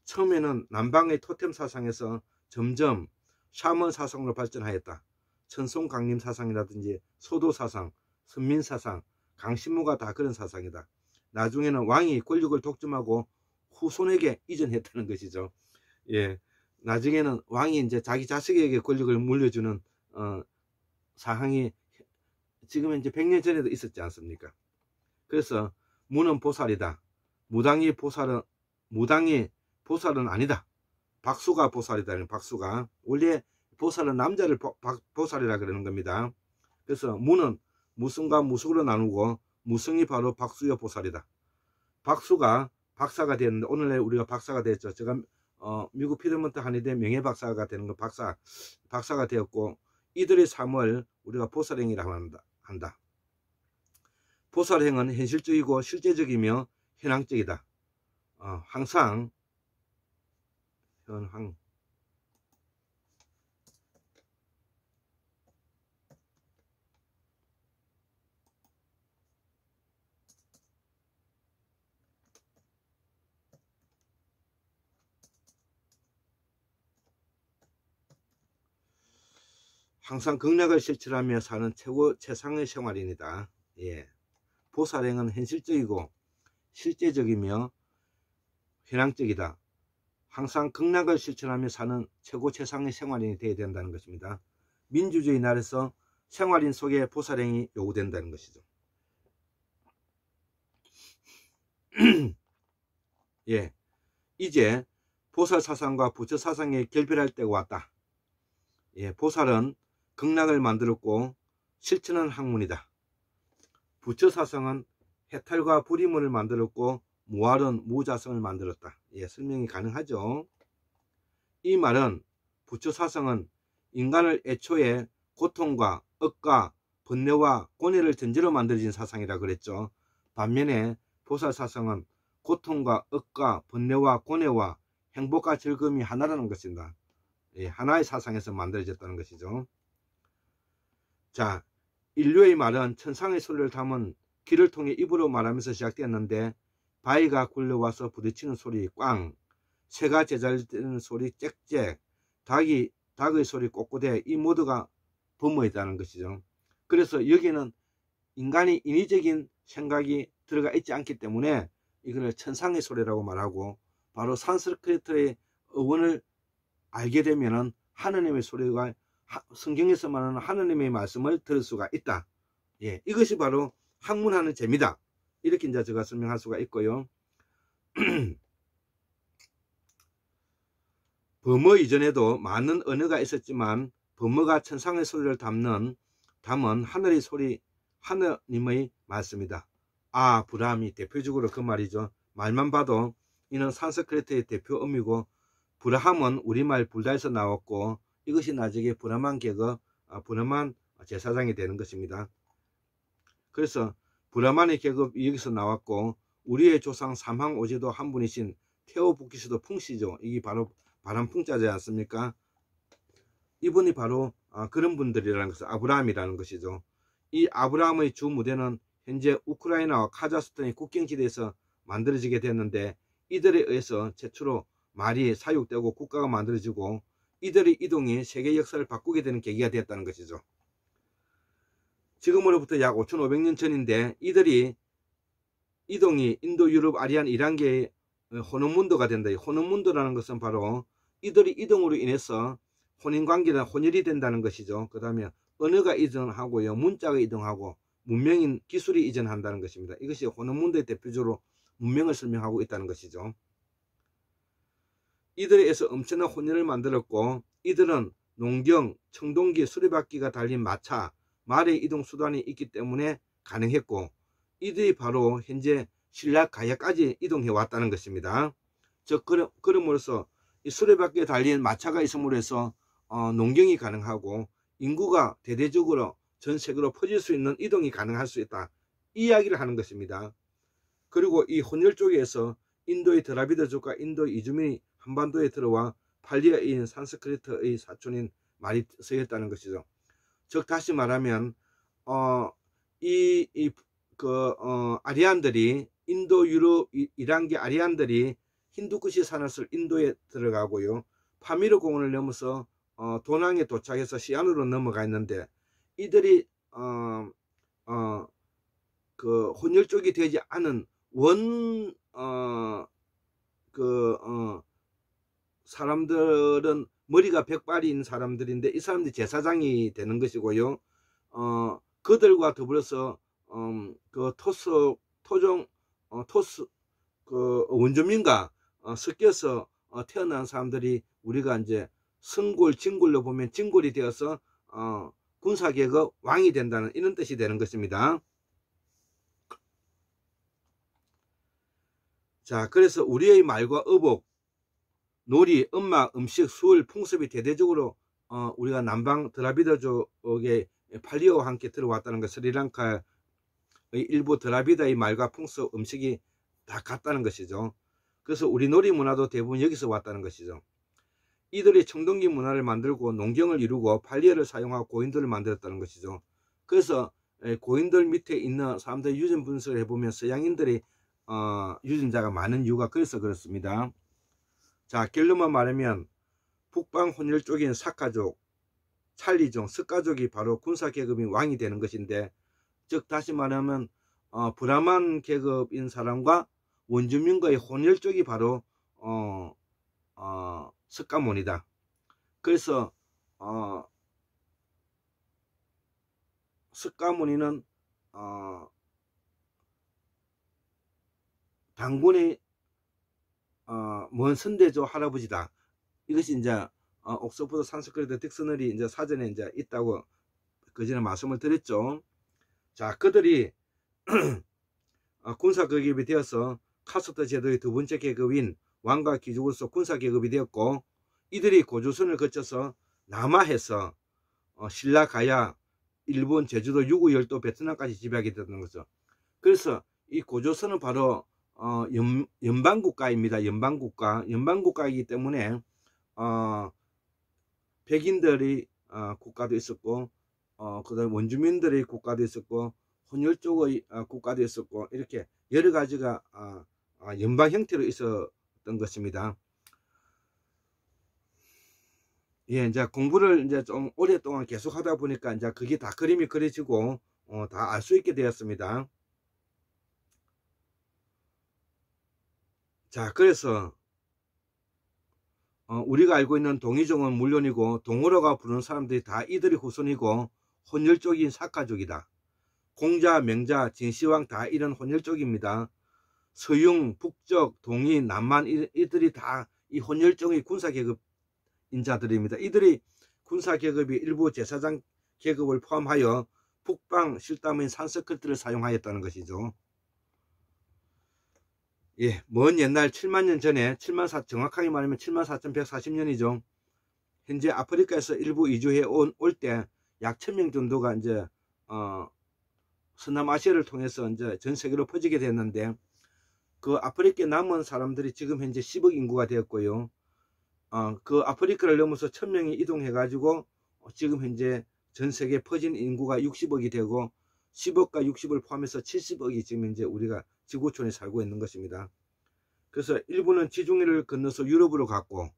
처음에는 남방의 토템 사상에서 점점 샤먼 사상으로 발전하였다. 천손 강림 사상이라든지 소도 사상, 선민 사상, 강신무가 다 그런 사상이다. 나중에는 왕이 권력을 독점하고 후손에게 이전했다는 것이죠. 예, 나중에는 왕이 이제 자기 자식에게 권력을 물려주는 사항이 지금 이제 100년 전에도 있었지 않습니까? 그래서 무는 보살이다. 무당이 보살은 아니다. 박수가 보살이다. 박수가 원래 보살은 남자를 보살이라 그러는 겁니다. 그래서 무는 무승과 무속으로 나누고 무승이 바로 박수여 보살이다. 박수가 박사가 되었는데 오늘날 우리가 박사가 됐죠. 제가 미국 피드먼트 한의대 명예박사가 되는 거 박사가 되었고, 이들의 삶을 우리가 보살행이라고 한다. 보살행은 현실적이고 실제적이며 현황적이다. 항상 항상 극락을 실천하며 사는 최상의 생활인이다. 예. 보살행은 현실적이고 실제적이며 현황적이다. 항상 극락을 실천하며 사는 최상의 생활인이 되어야 된다는 것입니다. 민주주의 나라에서 생활인 속에 보살행이 요구된다는 것이죠. 예, 이제 보살 사상과 부처 사상이 결별할 때가 왔다. 예, 보살은 극락을 만들었고 실천은 학문이다. 부처 사상은 해탈과 불이문을 만들었고 무활은 무자성을 만들었다. 예, 설명이 가능하죠. 이 말은 부처 사상은 인간을 애초에 고통과 억과 번뇌와 고뇌를 전제로 만들어진 사상이라 그랬죠. 반면에 보살 사상은 고통과 억과 번뇌와 고뇌와 행복과 즐거움이 하나라는 것입니다. 예, 하나의 사상에서 만들어졌다는 것이죠. 자, 인류의 말은 천상의 소리를 담은 귀를 통해 입으로 말하면서 시작되었는데, 바위가 굴러와서 부딪히는 소리 꽝, 새가 제잘되는 소리 짹짹, 닭의 소리 꼬꼬대, 이 모두가 범어있다는 것이죠. 그래서 여기는 인간이 인위적인 생각이 들어가 있지 않기 때문에 이거를 천상의 소리라고 말하고, 바로 산스크리트의 어원을 알게 되면은 하느님의 소리가 성경에서 말하는 하느님의 말씀을 들을 수가 있다. 예, 이것이 바로 학문하는 재미다. 이렇게 이제 제가 설명할 수가 있고요. 범어 이전에도 많은 언어가 있었지만 범어가 천상의 소리를 담은 하늘의 소리, 하느님의 말씀이다. 브라함이 대표적으로 그 말이죠. 말만 봐도 이는 산스크리트의 대표 어미고, 브라함은 우리말 불다에서 나왔고, 이것이 나중에 브라만 계급, 브라만 제사장이 되는 것입니다. 그래서 브라만의 계급이 여기서 나왔고, 우리의 조상 삼황 오제도 한 분이신 테오부키스도 풍씨죠. 이게 바로 바람풍자지 않습니까? 이분이 바로 그런 분들이라는 것은 아브라함이라는 것이죠. 이 아브라함의 주 무대는 현재 우크라이나와 카자흐스탄의 국경지대에서 만들어지게 됐는데, 이들에 의해서 최초로 말이 사육되고 국가가 만들어지고, 이들의 이동이 세계 역사를 바꾸게 되는 계기가 되었다는 것이죠. 지금으로부터 약 5,500년 전인데, 이들이 이동이 인도, 유럽, 아리안, 이란계의 호노문도가 된다. 호노문도라는 것은 바로 이들의 이동으로 인해서 혼인관계나 혼혈이 된다는 것이죠. 그 다음에 언어가 이전하고요, 문자가 이동하고 문명인 기술이 이전한다는 것입니다. 이것이 호노문도의 대표적으로 문명을 설명하고 있다는 것이죠. 이들에 의해서 엄청난 혼혈을 만들었고, 이들은 농경, 청동기, 수레바퀴가 달린 마차, 말의 이동 수단이 있기 때문에 가능했고, 이들이 바로 현재 신라 가야까지 이동해 왔다는 것입니다. 즉 그럼으로써 이 수레바퀴에 달린 마차가 있음으로 해서 농경이 가능하고 인구가 대대적으로 전 세계로 퍼질 수 있는 이동이 가능할 수 있다. 이 이야기를 하는 것입니다. 그리고 이 혼혈 쪽에서 인도의 드라비드족과 인도 이주민이 한반도에 들어와 팔리아인 산스크리트의 사촌인 말이 쓰였다는 것이죠. 즉 다시 말하면 아리안들이 인도, 유럽, 이란계 아리안들이 힌두쿠시 산을 인도에 들어가고요, 파미르 공원을 넘어서 도낭에 도착해서 시안으로 넘어가 있는데, 이들이 그 혼혈 쪽이 되지 않은 사람들은 머리가 백발인 사람들인데, 이 사람들이 제사장이 되는 것이고요. 그들과 더불어서 원주민과 섞여서 태어난 사람들이 우리가 이제 성골, 진골로 보면 진골이 되어서 군사계급 왕이 된다는 이런 뜻이 되는 것입니다. 자, 그래서 우리의 말과 어복, 놀이, 음악, 음식, 수을, 풍습이 대대적으로 우리가 남방 드라비드족의 팔리오와 함께 들어왔다는 것, 스리랑카의 일부 드라비다의 말과 풍습, 음식이 다 같다는 것이죠. 그래서 우리 놀이 문화도 대부분 여기서 왔다는 것이죠. 이들이 청동기 문화를 만들고 농경을 이루고 팔리어를 사용하고 고인돌을 만들었다는 것이죠. 그래서 고인돌 밑에 있는 사람들의 유전 분석을 해보면 서양인들이 유전자가 많은 이유가 그래서 그렇습니다. 자, 결론만 말하면 북방 혼혈 쪽인 사카족, 찰리족, 스카족이 바로 군사계급인 왕이 되는 것인데, 즉 다시 말하면 브라만 계급인 사람과 원주민과의 혼혈 쪽이 바로 스카몬이다. 그래서 스카모니는 당군의 먼 선대조 할아버지다. 이것이 이제 옥스퍼드 산스크리트 딕셔너리 이제 사전에 이제 있다고 그전에 말씀을 드렸죠. 자, 그들이 군사 계급이 되어서 카스트 제도의 두 번째 계급인 왕과 귀족으로서 군사 계급이 되었고, 이들이 고조선을 거쳐서 남하해서 신라, 가야, 일본, 제주도, 유구, 열도, 베트남까지 지배하게 되는 거죠. 그래서 이 고조선은 바로 연방국가입니다. 연방국가이기 때문에 백인들의 국가도 있었고, 그다음 원주민들의 국가도 있었고, 혼혈 쪽의 국가도 있었고, 이렇게 여러 가지가 연방 형태로 있었던 것입니다. 예, 이제 공부를 이제 좀 오랫동안 계속 하다 보니까 이제 그게 다 그림이 그려지고 다 알 수 있게 되었습니다. 자, 그래서 우리가 알고 있는 동이종은 물론이고 동으로가 부르는 사람들이 다 이들의 후손이고 혼혈족인 사카족이다. 공자, 명자, 진시황 다 이런 혼혈족입니다. 서융, 북적, 동이, 남만 이들이 다 이 혼혈족의 군사계급 인자들입니다. 이들이 군사계급이 일부 제사장 계급을 포함하여 북방 실담인 산스크리트를 사용하였다는 것이죠. 예, 먼 옛날 7만 년 전에 정확하게 말하면 74,140년이죠. 현재 아프리카에서 일부 이주해 올 때 약 1000명 정도가 이제 서남아시아를 통해서 이제 전 세계로 퍼지게 됐는데, 그 아프리카에 남은 사람들이 지금 현재 10억 인구가 되었고요. 그 아프리카를 넘어서 1000명이 이동해 가지고 지금 현재 전 세계에 퍼진 인구가 60억이 되고 10억과 60을 포함해서 70억이 지금 현재 우리가 지구촌에 살고 있는 것입니다. 그래서 일부는 지중해를 건너서 유럽으로 갔고,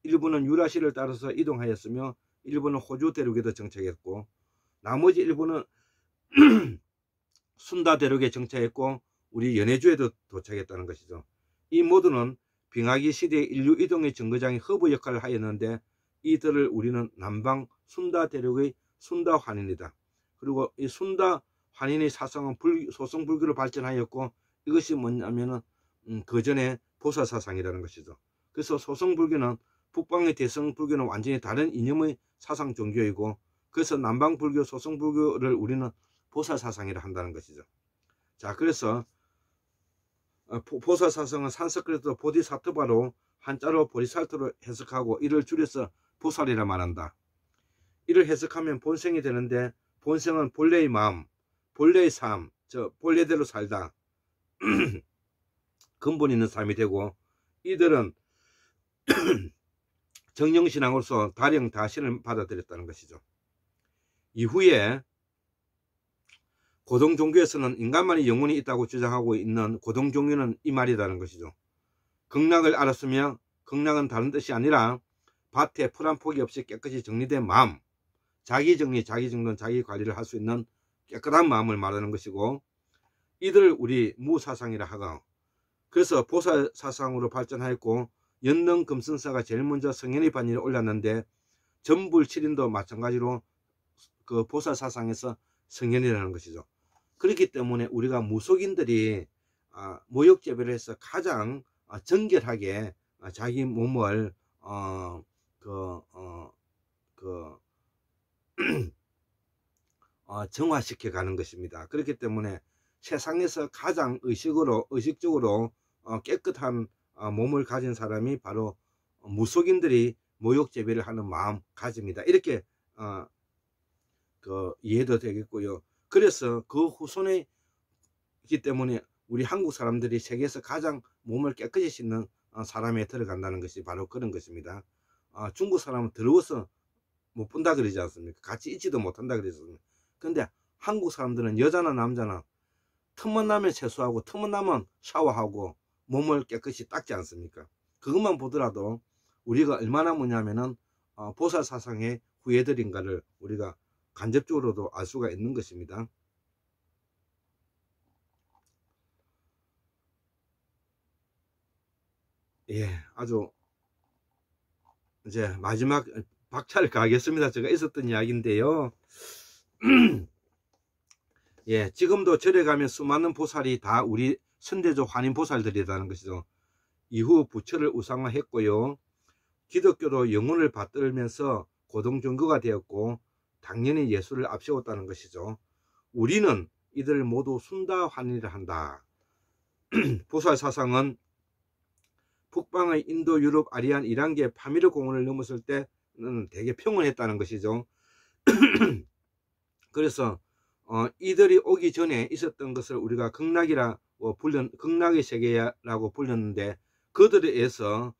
일부는 유라시를 따라서 이동하였으며, 일부는 호주 대륙에도 정착했고, 나머지 일부는 순다 대륙에 정착했고 우리 연해주에도 도착했다는 것이죠. 이 모두는 빙하기 시대의 인류 이동의 정거장의 허브 역할을 하였는데, 이들을 우리는 남방 순다 대륙의 순다 환인이다. 그리고 이 순다 환인의 사상은 소승불교로 발전하였고, 이것이 뭐냐면은 그 전에 보살사상이라는 것이죠. 그래서 소승불교는 북방의 대승불교는 완전히 다른 이념의 사상 종교이고, 그래서 남방불교 소승불교를 우리는 보살사상이라 한다는 것이죠. 자, 그래서 보살사상은 산스크리트 보디사트바로 한자로 보리살트로 해석하고 이를 줄여서 보살이라 말한다. 이를 해석하면 본생이 되는데, 본생은 본래의 마음, 본래의 삶, 본래대로 살다 근본 있는 삶이 되고, 이들은 정령신앙으로서 다령다신을 받아들였다는 것이죠. 이후에 고동종교에서는 인간만이 영혼이 있다고 주장하고 있는 고동종교는 이 말이라는 것이죠. 극락을 알았으며, 극락은 다른 뜻이 아니라 밭에 풀 한 포기 없이 깨끗이 정리된 마음, 자기정리, 자기정돈, 자기관리를 할 수 있는 깨끗한 마음을 말하는 것이고, 이들 우리 무사상이라 하고, 그래서 보살사상으로 발전하였고, 연능금승사가 제일 먼저 성현의 반열에 올랐는데, 전불칠인도 마찬가지로 그 보살사상에서 성현이라는 것이죠. 그렇기 때문에 우리가 무속인들이 모욕제배를 해서 가장 정결하게 자기 몸을 정화시켜 가는 것입니다. 그렇기 때문에 세상에서 가장 의식적으로 깨끗한 몸을 가진 사람이 바로 무속인들이 모욕제배를 하는 마음가짐이다. 이렇게 이해도 되겠고요. 그래서 그 후손이기 때문에 우리 한국 사람들이 세계에서 가장 몸을 깨끗이 씻는 사람에 들어간다는 것이 바로 그런 것입니다. 중국 사람은 더러워서 못 본다 그러지 않습니까? 같이 있지도 못한다 그랬습니다. 근데 한국 사람들은 여자나 남자나 틈만 나면 세수하고 틈만 나면 샤워하고 몸을 깨끗이 닦지 않습니까? 그것만 보더라도 우리가 얼마나 뭐냐면은 보살사상의 후예들인가를 우리가 간접적으로도 알 수가 있는 것입니다. 예, 아주 이제 마지막 박차를 가하겠습니다. 제가 있었던 이야기인데요. 예, 지금도 절에 가면 수많은 보살이 다 우리 선대조 환인보살들이라는 것이죠. 이후 부처를 우상화했고요. 기독교로 영혼을 받들면서 고동종교가 되었고, 당연히 예수를 앞세웠다는 것이죠. 우리는 이들 모두 순다환이라 한다. 보살사상은 북방의 인도, 유럽, 아리안, 이란계, 파미르 공원을 넘었을 때는 되게 평온했다는 것이죠. 그래서 이들이 오기 전에 있었던 것을 우리가 극락의 세계라고 불렸는데, 그들에 의해서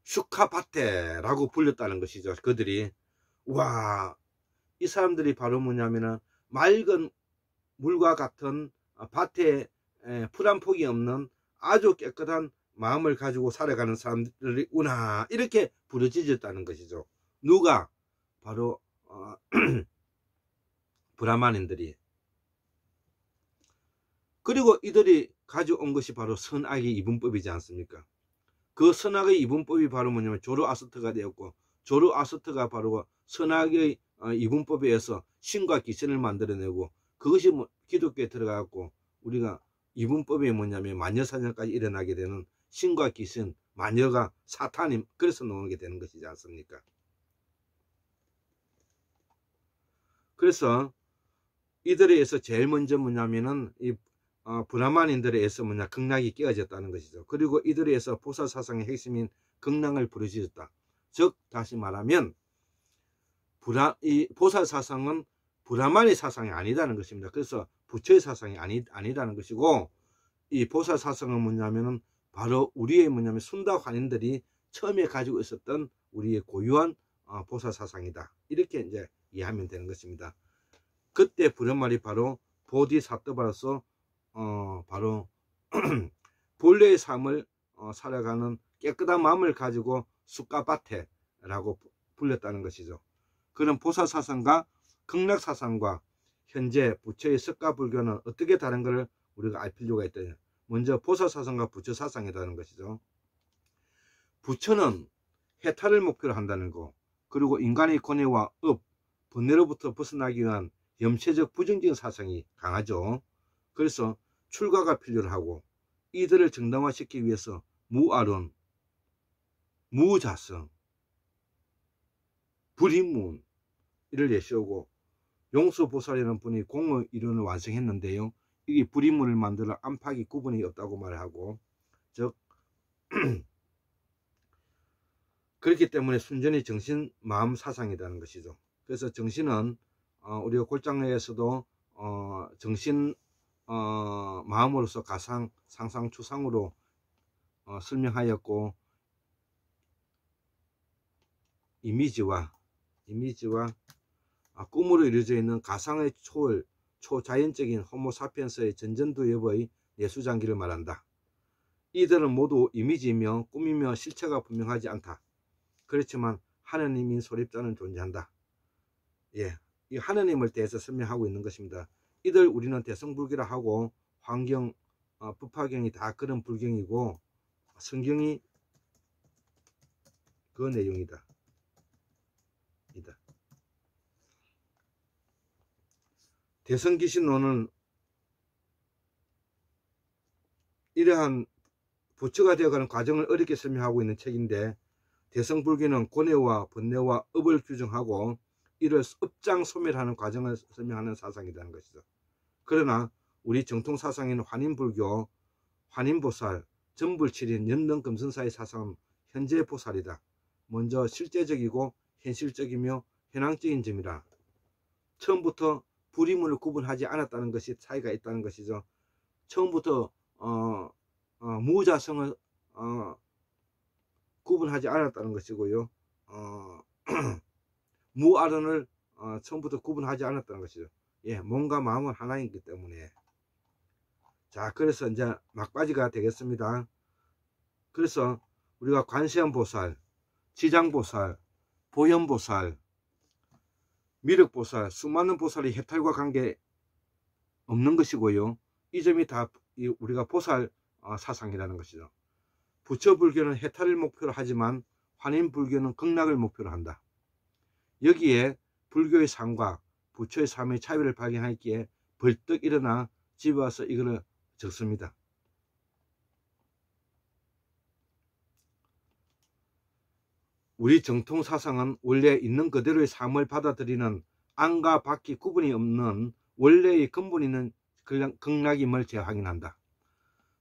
슈카바테라고 불렸다는 것이죠. 그들이 와, 이 사람들이 바로 뭐냐면은 맑은 물과 같은 밭에 풀 한 폭이 없는 아주 깨끗한 마음을 가지고 살아가는 사람들이구나, 이렇게 부르짖었다는 것이죠. 누가? 바로 브라만인들이. 그리고 이들이 가져온 것이 바로 선악의 이분법이지 않습니까? 그 선악의 이분법이 바로 뭐냐면 조르아스트가 되었고, 조르아스트가 바로 선악의 이분법에 의해서 신과 귀신을 만들어내고, 그것이 기독교에 들어가고 우리가 이분법이 뭐냐면 마녀사냥까지 일어나게 되는 신과 귀신, 마녀가 사탄이 그래서 나오게 되는 것이지 않습니까? 그래서 이들에 의해서 제일 먼저 뭐냐면은 이 브라만인들에 의해서 뭐냐 극락이 깨어졌다는 것이죠. 그리고 이들에 의해서 보살사상의 핵심인 극락을 부르짖었다. 즉 다시 말하면 이 보살사상은 브라만의 사상이 아니다는 것입니다. 그래서 부처의 사상이 아니다는 것이고, 이 보살사상은 뭐냐면은 바로 우리의 뭐냐면 순다 환인들이 처음에 가지고 있었던 우리의 고유한 보살사상이다. 이렇게 이제 이해하면 되는 것입니다. 그때 브라만이 바로 보디사트바로서 바로 본래의 삶을 살아가는 깨끗한 마음을 가지고 수카바테라고 불렸다는 것이죠. 그런 보살사상과 극락사상과 현재 부처의 석가불교는 어떻게 다른 것을 우리가 알 필요가 있다. 먼저 보살사상과 부처사상이라는 것이죠. 부처는 해탈을 목표로 한다는 거, 그리고 인간의 고뇌와 번뇌로부터 벗어나기 위한 염체적 부정적인 사상이 강하죠. 그래서 출가가 필요로 하고, 이들을 정당화시키기 위해서 무아론, 무자성, 불인문 이를 내세우고, 용수보살이라는 분이 공의 이론을 완성했는데요. 이게 불인문을 만들어 안팎이 구분이 없다고 말하고, 즉 그렇기 때문에 순전히 정신, 마음, 사상이라는 것이죠. 그래서 정신은 우리가 골장에서도 정신, 마음으로서 가상, 상상, 추상으로 설명하였고, 이미지와 꿈으로 이루어져 있는 가상의 초월, 초자연적인 호모사피엔스의 전전두엽의 내수장기를 말한다. 이들은 모두 이미지이며 꿈이며 실체가 분명하지 않다. 그렇지만 하느님인 소립자는 존재한다. 예, 이 하느님을 대해서 설명하고 있는 것입니다. 이들 우리는 대성불교라 하고, 환경, 부파경이 다 그런 불경이고, 성경이 그 내용이다. 대성귀신론은 이러한 부처가 되어가는 과정을 어렵게 설명하고 있는 책인데, 대성불교는 고뇌와 번뇌와 업을 규정하고 이를 업장 소멸하는 과정을 설명하는 사상이라는 것이죠. 그러나 우리 정통사상인 환인불교, 환인보살, 전불칠인 연등금선사의 사상은 현재 보살이다. 먼저 실제적이고 현실적이며 현황적인 점이라. 처음부터 불임을 구분하지 않았다는 것이 차이가 있다는 것이죠. 처음부터 무자성을 구분하지 않았다는 것이고요. 무아론을 처음부터 구분하지 않았다는 것이죠. 예, 몸과 마음은 하나이기 때문에. 자, 그래서 이제 막바지가 되겠습니다. 그래서 우리가 관세음보살, 지장보살, 보현보살, 미륵보살, 수많은 보살이 해탈과 관계 없는 것이고요. 이 점이 다 우리가 보살 사상이라는 것이죠. 부처불교는 해탈을 목표로 하지만 환인불교는 극락을 목표로 한다. 여기에 불교의 삶과 부처의 삶의 차이를 발견하기에 벌떡 일어나 집에 와서 이거를 적습니다. 우리 정통사상은 원래 있는 그대로의 삶을 받아들이는 안과 밖이 구분이 없는 원래의 근본 있는 극락임을 재확인한다.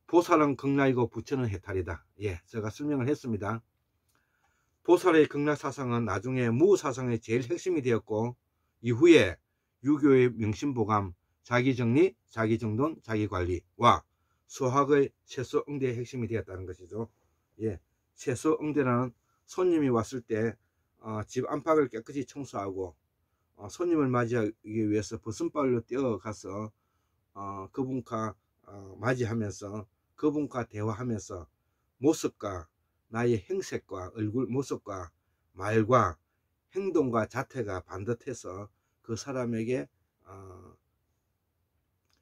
보살은 극락이고 부처는 해탈이다. 예, 제가 설명을 했습니다. 보살의 극락사상은 나중에 무사상의 제일 핵심이 되었고, 이후에 유교의 명심보감, 자기정리, 자기정돈, 자기관리와 수학의 채소응대의 핵심이 되었다는 것이죠. 예, 채소응대라는 손님이 왔을 때 집 안팎을 깨끗이 청소하고 손님을 맞이하기 위해서 벗은발로 뛰어가서 그분과 맞이하면서 그분과 대화하면서 모습과 나의 행색과 얼굴 모습과 말과 행동과 자태가 반듯해서 그 사람에게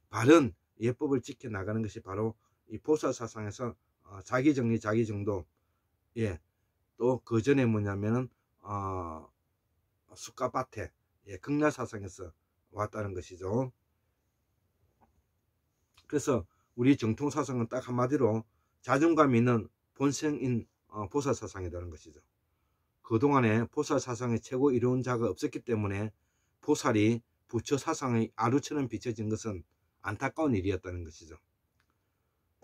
바른 예법을 지켜나가는 것이 바로 이 보살사상에서 자기정리, 자기정도, 예, 또 그 전에 뭐냐면은 숫가밭에, 예, 극락사상에서 왔다는 것이죠. 그래서 우리 정통사상은 딱 한마디로 자존감 있는 본성인 보살사상이라는 것이죠. 그동안에 보살사상의 최고 이로운 자가 없었기 때문에 보살이 부처사상의 아루처럼 비춰진 것은 안타까운 일이었다는 것이죠.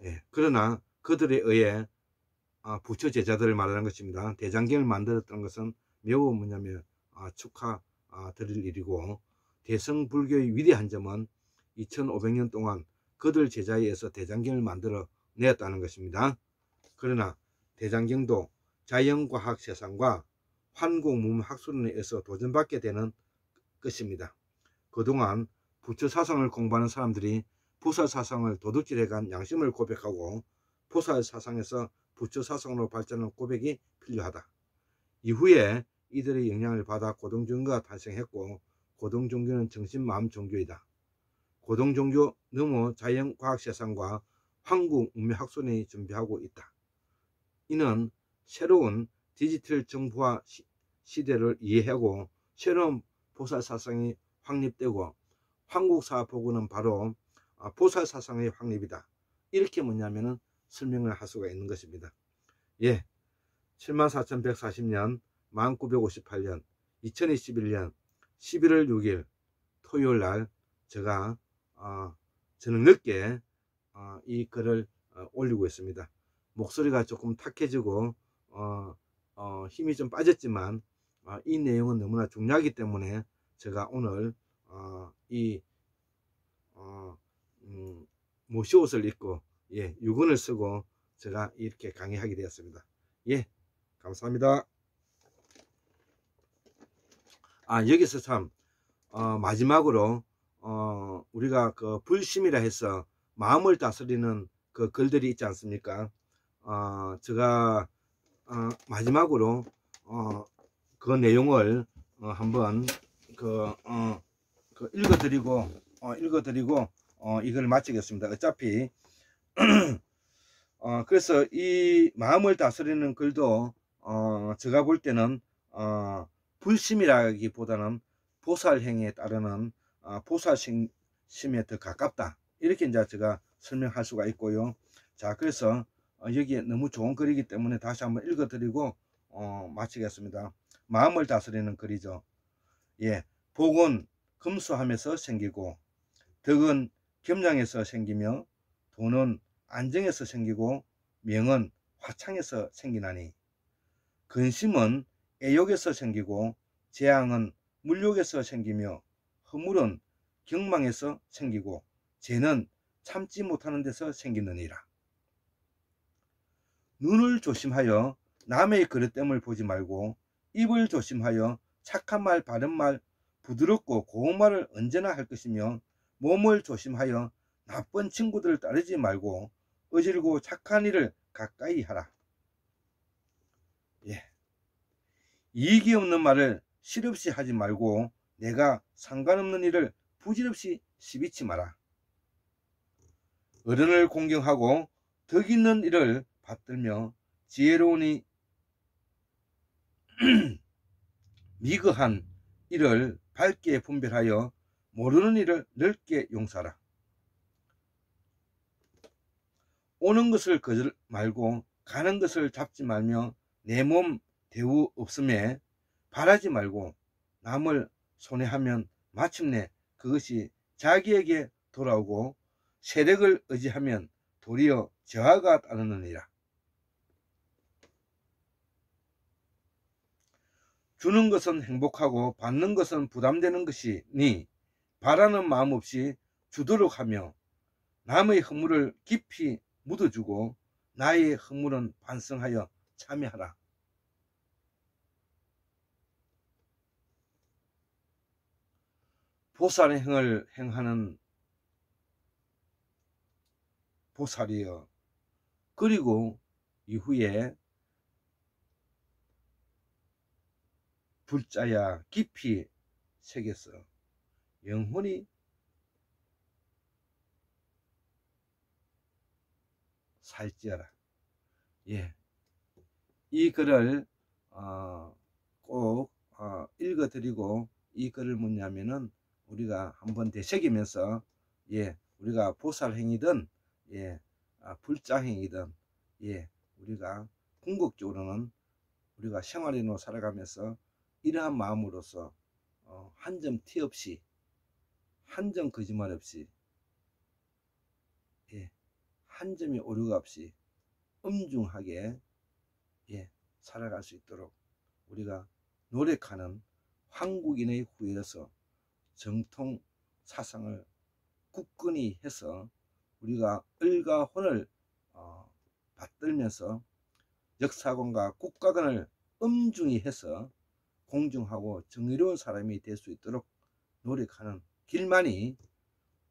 예, 그러나 그들에 의해 부처 제자들을 말하는 것입니다. 대장경을 만들었던 것은 매우 뭐냐면 축하드릴 일이고, 대성불교의 위대한 점은 2500년 동안 그들 제자에 의해서 대장경을 만들어 내었다는 것입니다. 그러나 대장경도 자연과학 세상과 환공문학술론에 의해서 도전받게 되는 것입니다. 그동안 부처사상을 공부하는 사람들이 보살사상을 도둑질해간 양심을 고백하고 보살사상에서 부처사상으로 발전하는 고백이 필요하다. 이후에 이들의 영향을 받아 고동종교가 탄생했고, 고동종교는 정신마음 종교이다. 고동종교 너무 자연과학세상과 한국문명학술원이 준비하고 있다. 이는 새로운 디지털 정보화 시대를 이해하고 새로운 보살사상이 확립되고, 한국사보고는 바로 보살사상의 확립이다. 이렇게 뭐냐면은 설명을 할 수가 있는 것입니다. 예, 74,140년 1958년 2021년 11월 6일 토요일 날 제가 저는 늦게 이 글을 올리고 있습니다. 목소리가 조금 탁해지고 힘이 좀 빠졌지만 이 내용은 너무나 중요하기 때문에 제가 오늘 모시옷을 입고, 예, 유근을 쓰고 제가 이렇게 강의하게 되었습니다. 예, 감사합니다. 여기서 참 마지막으로 우리가 그 불심이라 해서 마음을 다스리는 그 글들이 있지 않습니까? 제가 마지막으로 그 내용을 한번 읽어드리고 이걸 마치겠습니다. 어차피 그래서 이 마음을 다스리는 글도 제가 볼 때는 불심이라기보다는 보살행에 따르는 보살심에 더 가깝다, 이렇게 이제 제가 설명할 수가 있고요. 자, 그래서 여기에 너무 좋은 글이기 때문에 다시 한번 읽어드리고 마치겠습니다. 마음을 다스리는 글이죠. 예, 복은 금수함에서 생기고, 덕은 겸양에서 생기며, 돈은 안정에서 생기고, 명은 화창에서 생기나니, 근심은 애욕에서 생기고, 재앙은 물욕에서 생기며, 허물은 경망에서 생기고, 죄는 참지 못하는 데서 생기느니라. 눈을 조심하여 남의 그릇됨을 보지 말고, 입을 조심하여 착한 말, 바른 말, 부드럽고 고운 말을 언제나 할 것이며, 몸을 조심하여 나쁜 친구들을 따르지 말고 어질고 착한 일을 가까이 하라. 예. 이익이 없는 말을 실없이 하지 말고 내가 상관없는 일을 부질없이 시비치 마라. 어른을 공경하고 덕 있는 일을 받들며 지혜로우니 미거한 일을 밝게 분별하여 모르는 일을 넓게 용서하라. 오는 것을 거절 말고 가는 것을 잡지 말며 내 몸 대우 없음에 바라지 말고 남을 손해하면 마침내 그것이 자기에게 돌아오고 세력을 의지하면 도리어 저하가 따르느니라. 주는 것은 행복하고 받는 것은 부담되는 것이니 바라는 마음 없이 주도록 하며 남의 허물을 깊이 묻어주고 나의 허물은 반성하여 참여하라. 보살의 행을 행하는 보살이여, 그리고 이후에 불자야 깊이 새겼어 영혼이 살지어라. 예, 이 글을 꼭 읽어드리고, 이 글을 뭐냐면은 우리가 한번 되새기면서 우리가 보살행위든 불자행위든 우리가 궁극적으로는 우리가 생활인으로 살아가면서 이러한 마음으로서 한 점 티 없이, 한 점 거짓말 없이, 한 점의 오류가 없이 엄중하게 살아갈 수 있도록 우리가 노력하는 한국인의 후예로서 정통 사상을 굳건히 해서 우리가 을과 혼을 받들면서 역사관과 국가관을 엄중히 해서 공정하고 정의로운 사람이 될 수 있도록 노력하는 길만이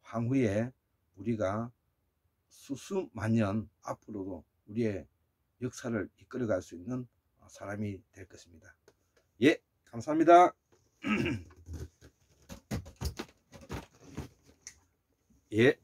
향후에 우리가 수수만년 앞으로도 우리의 역사를 이끌어갈 수 있는 사람이 될 것입니다. 감사합니다. 예.